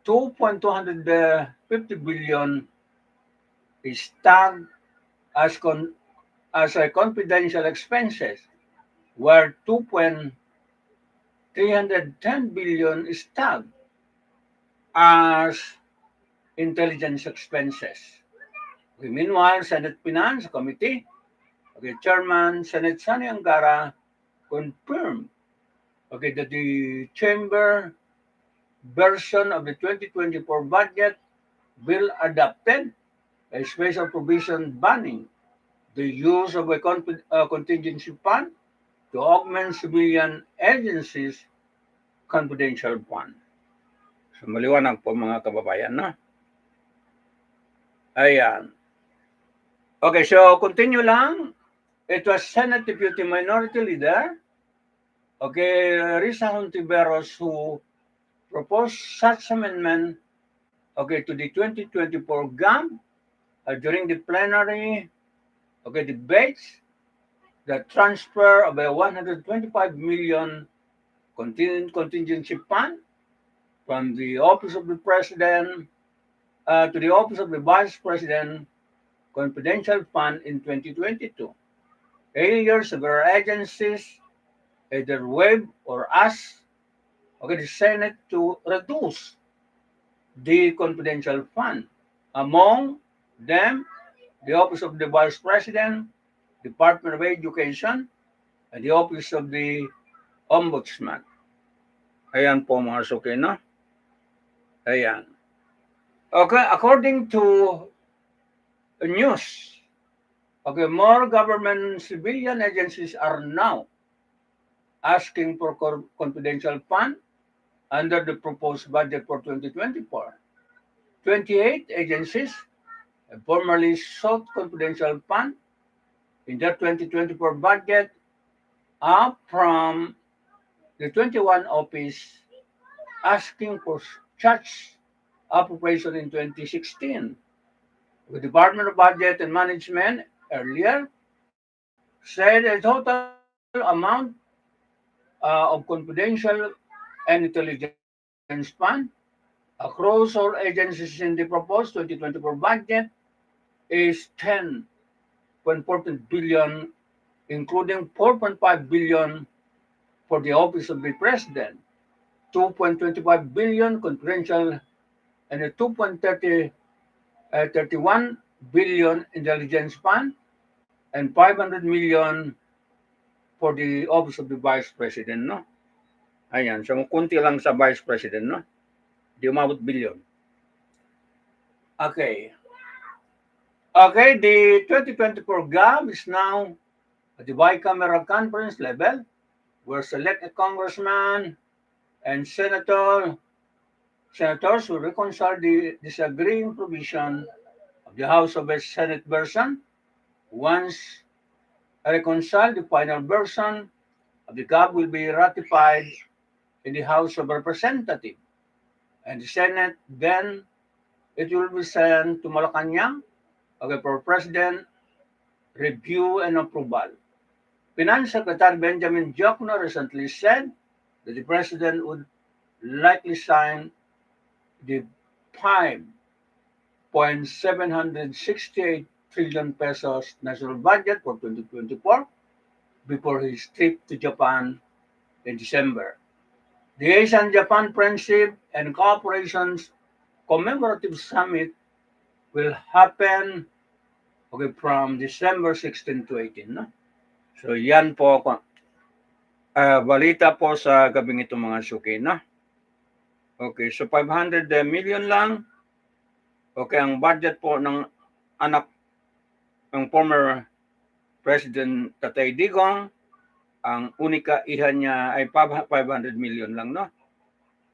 2.250 billion is tagged as a confidential expenses, where 2.310 billion is tagged as intelligence expenses. Okay, meanwhile, Senate Finance Committee, Chairman Senate Sani Angara confirmed that the chamber version of the 2024 budget bill adopted a special provision banning the use of a contingency fund to augment civilian agencies' confidential fund. So, maliwanag po mga kababayan, no? Ayan. Okay, so continue lang. It was Senate Deputy Minority Leader, Risa Hontiveros, who proposed such amendment, to the 2024 GAM during the plenary, debates, the transfer of a 125 million contingency fund from the Office of the President to the Office of the Vice President Confidential Fund in 2022. Earlier, several agencies either waived or asked the Senate to reduce the confidential fund. Among them, the Office of the Vice President, Department of Education, and the Office of the Ombudsman. Ayan po mga suki, no? Ayan. Okay, according to news, more government civilian agencies are now asking for confidential fund under the proposed budget for 2024. 28 agencies have formerly sought confidential fund in their 2024 budget, up from the 21 office asking for such appropriation in 2016. The Department of Budget and Management earlier said a total amount of confidential and intelligence fund across all agencies in the proposed 2024 budget is 10.14 billion, including 4.5 billion for the Office of the President, 2.25 billion confidential, and a 2.31 billion intelligence fund, and 500 million for the Office of the Vice President, no? Ayan, so kunti lang sa Vice President, no? Di umabot billion. Okay. Okay, the 2024 GAB is now at the bicameral conference level, where selected congressmen and senators will reconcile the disagreeing provision of the House of Senate version. Once reconciled, the final version of the GAB will be ratified in the House of Representatives and the Senate. Then it will be sent to Malacanang for President review and approval. Finance Secretary Benjamin Diokno recently said that the President would likely sign the 5.768 trillion pesos national budget for 2024 before his trip to Japan in December. The Asian-Japan Friendship and Cooperation's commemorative summit will happen from December 16 to 18. No? So yan po balita po sa gabing ito mga suki. No? Okay, so 500 million lang. Okay, ang budget po ng anak ng former President Tatay Digong, ang unika iha niya ay 500 million lang, no?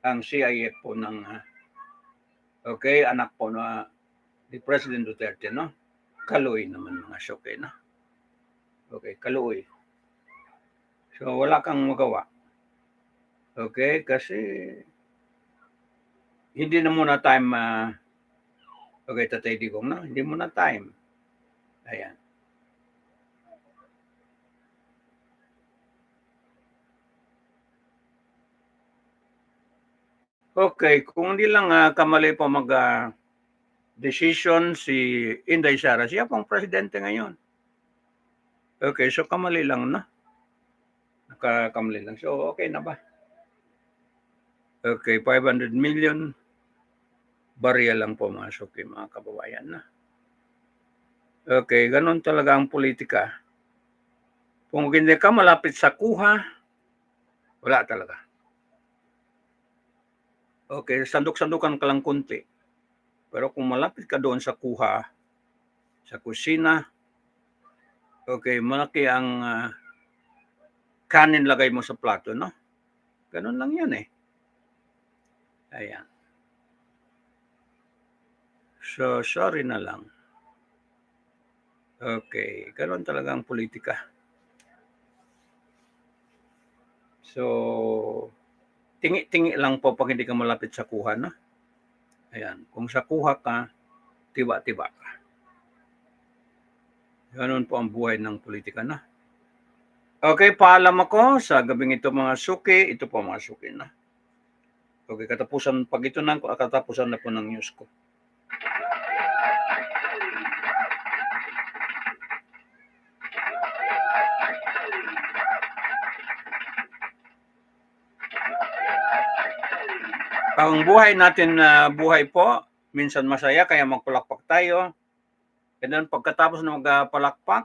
Ang CIF po ng okay, anak po na ni President Duterte, no? Kaluoy naman mga suki, no? Okay, kaluoy. So wala kang magawa. Okay, kasi hindi na muna time okay, Tatay Digong, no? Hindi muna time. Ayan. Okay, kung hindi lang kamali po decision si Inday Sara, siya pong presidente ngayon. Okay, so kamali lang na. Nakakamali lang. So okay na ba? Okay, 500 million barya lang po mga suki, mga kababayan na. Okay, ganun talaga ang politika. Kung hindi ka malapit sa kuha, wala talaga. Okay, sandok-sandukan ka lang kunti. Pero kung malapit ka doon sa kuha, sa kusina, okay, malaki ang kanin lagay mo sa plato, no? Ganun lang yan eh. Ayan. So, sorry na lang. Okay, ganun talaga ang politika. So, tingi-tingi lang po pag hindi ka malapit sa kuha, no? Ayan, kung sa kuha ka, tiba-tiba ka. Ganun po ang buhay ng politika, no? Okay, paalam ako sa gabing ito mga suki. Ito po mga suki, no? Okay, katapusan, pag ito na, katapusan na po ng news ko. Ang buhay natin na buhay po, minsan masaya, kaya magpalakpak tayo. And then pagkatapos na magpalakpak,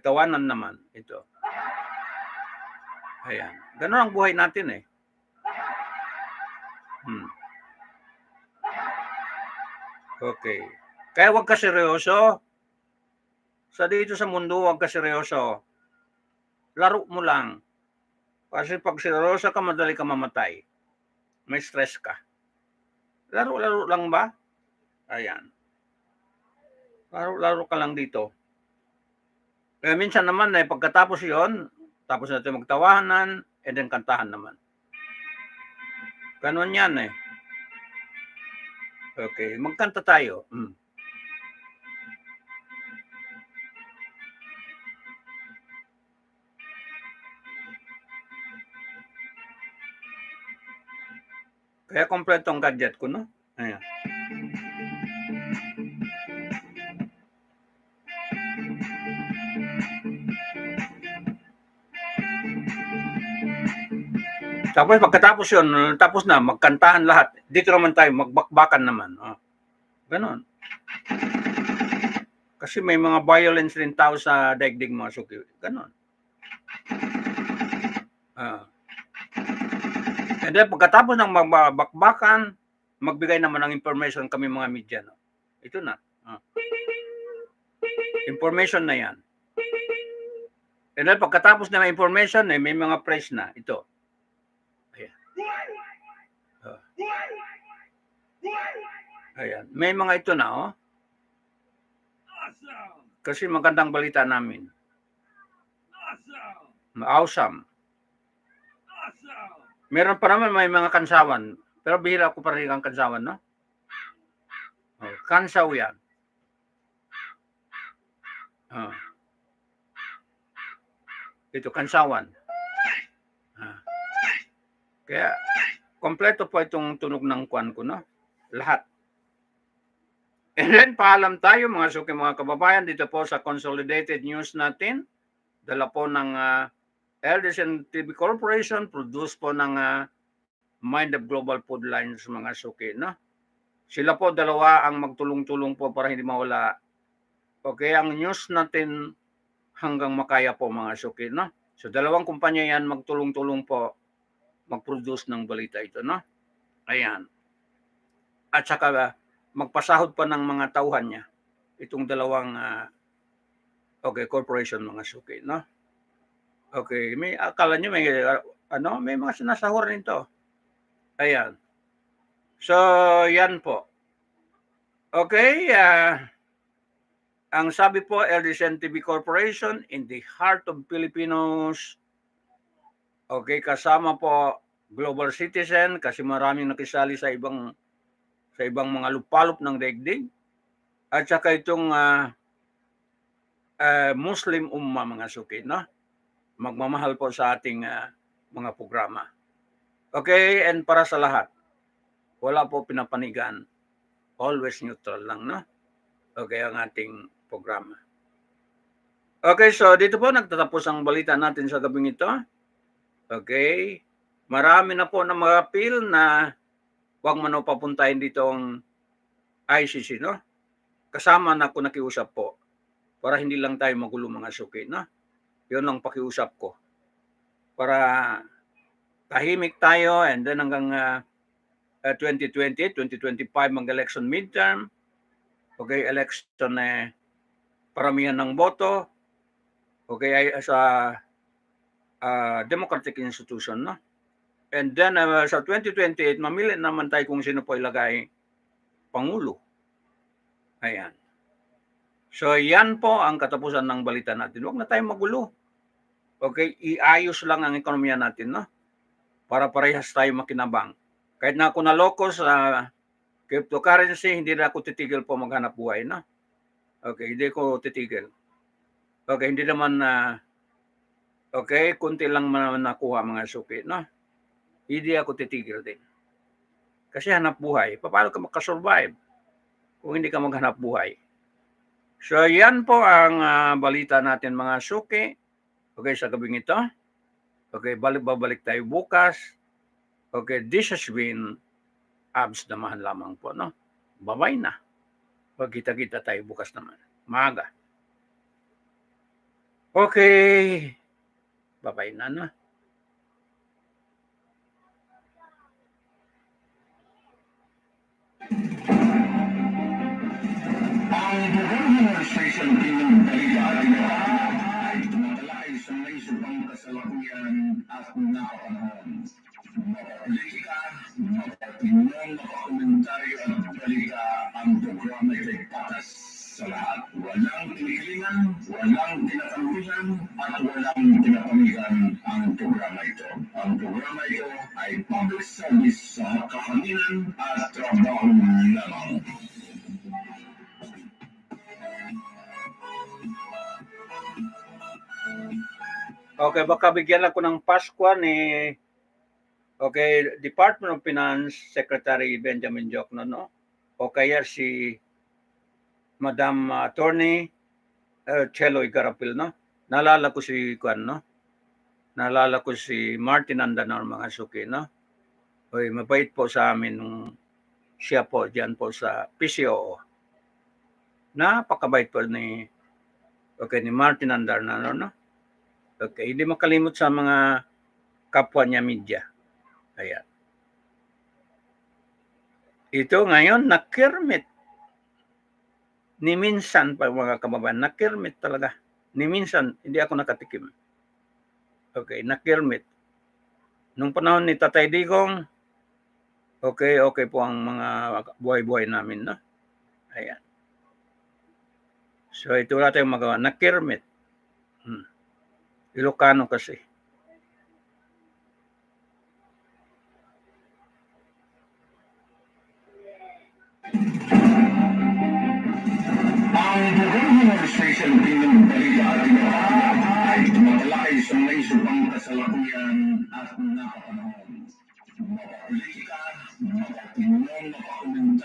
tawanan naman ito. Ayan. Ganun ang buhay natin eh. Okay. Kaya huwag ka seryoso. Sa dito sa mundo, huwag ka seryoso. Laro mo lang. Kasi pag seryoso ka, madali ka mamatay. May stress ka. Laro-laro lang ba? Ayan. Laro-laro ka lang dito. Kaya minsan naman pagkatapos yon, tapos natin magtawanan, and then kantahan naman. Ganun yan eh. Okay, magkanta tayo. Kaya kompleto ang gadget ko, no? Ayan. Tapos pagkatapos yun, tapos na, magkantahan lahat. Dito naman tayo, magbakbakan naman. Ganon. Kasi may mga violence rin tao sa daigdig mga suki. Ganon. And then pagkatapos ng magbakbakan, magbigay naman ng information kami mga media. No? Ito na. Information na yan. And then pagkatapos ng information, may mga press na. Ito. Ayan. Ayan. May mga ito na, oh. Kasi magandang balita namin. Awesome. Meron pa naman may mga kansawan. Pero bihira ko pa rin ang kansawan, no? Kansaw yan. Ito, kansawan. Kaya, kompleto po itong tunog ng kwan ko, no? lahat. And then paalam tayo mga suki mga kababayan dito po sa Consolidated News natin. Dala po ng ADLSNTV Corporation, produce po ng Mind of Global Food Lines mga suki. No? Sila po dalawa ang magtulong-tulong po para hindi mawala. Okay, ang news natin hanggang makaya po mga suki. No? So dalawang kumpanya yan magtulong-tulong po mag-produce ng balita ito. No? Ayan. At saka magpasahod pa ng mga tauhan niya itong dalawang corporation mga suki, no? Okay, may akala niyo may may mga sinasahur nito. Ayan. So, yan po. Okay, ang sabi po ADLSNTV Corporation in the heart of Filipinos. Okay, kasama po global citizen kasi maraming nakisali sa ibang mga lupalop ng daigdig. At saka itong Muslim Ummah mga suki, no? Magmamahal po sa ating mga programa. Okay, and para sa lahat, wala po pinapanigan. Always neutral lang, no? Okay, ang ating programa. Okay, so dito po nagtatapos ang balita natin sa gabing ito. Okay, marami na po na mga appeal na huwag man papuntahin dito ang ICC, no? Kasama na ako nakiusap po para hindi lang tayo magulo mga suki, no? Yun ang pakiusap ko. Para tahimik tayo and then hanggang 2020, 2025 mag-election midterm. Okay, election paramihan ng boto. Okay, sa democratic institution, no? And then sa 2028, mamili naman tayo kung sino po ilagay Pangulo. Ayan. So, yan po ang katapusan ng balita natin. Huwag na tayong magulo. Okay, iayos lang ang ekonomiya natin, no? Para parehas tayo makinabang. Kahit na ako naloko sa cryptocurrency, hindi na ako titigil po maghanap buhay, no? Okay, hindi ko titigil. Okay, hindi naman kunti lang nakuha mga suki, no? Hindi ako titigil din. Kasi hanap buhay. Paano ka makasurvive kung hindi ka maghanap buhay? So, yan po ang balita natin mga suki. Okay, sa gabing ito. Okay, babalik tayo bukas. Okay, this has been Abs Damahan lamang po, no? Bye-bye na. Pagkita-kita tayo bukas naman. Maaga. Okay. Bye-bye na, no? Ang buong station ng balita ay tumatalakay sa may subang kasalukuyan at nakapanahon. Politika, mapagtinong, makakomentaryo at balita ang programa ay patas sa lahat. Walang kinikilingan, walang tinatampihan, at walang tinapamigan ang programa ito. Ang programa ito ay public service sa kahanginan at trabaho lamang. Okay, baka bigyan ako ng Paskwa ni Department of Finance Secretary Benjamin Jokno, no? O kaya si Madam Attorney Cheloy Garapil, no? Naalala ko si Kwan, no? Naalala ko si Martin Andanor mga suki, no? Oy, mabait po sa amin nung siya po diyan po sa PCOO. Napakabait po ni Martin Andanor, no? Okay, hindi makalimot sa mga kapwa niya media. Ayan. Ito ngayon, nakirmit. Ni minsan pa mga kababayan, nakirmit talaga. Ni minsan, hindi ako nakatikim. Okay, nakirmit. Nung panahon ni Tatay Digong, okay po ang mga buhay-buhay namin, no? Ayan. So, ito wala tayong magawa. Nakirmit. Ilocano kasi. Ang buong station ng balita ay tumatalakay sa may subang kasalukuyan at nakapanahon. Politika, mapagtinong, makakomentaryo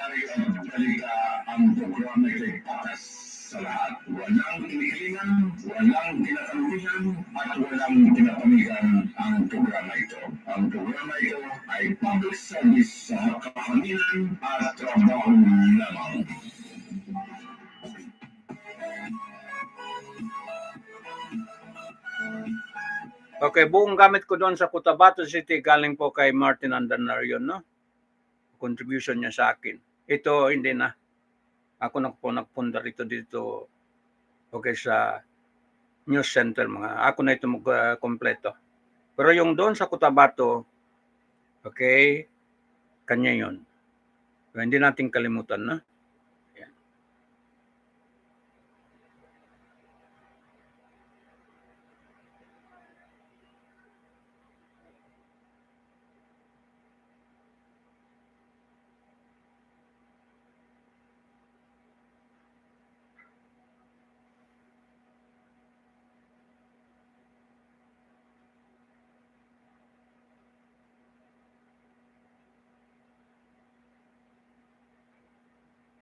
patas sa lahat. Walang kinikilingan, walang kinakampihan, at walang pinapanigan ang programa ito. Ang programa ito ay public service sa kakaminan at trabaho lamang. Okay, buong gamit ko doon sa Cotabato City galing po kay Martin Andanarion, no? Contribution niya sa akin. Ito, hindi na. Ako na po nagpundar dito. Okay, sa news center. Ako na ito kompleto. Pero yung doon sa Cotabato, okay, kanya yun. Hindi natin kalimutan, no?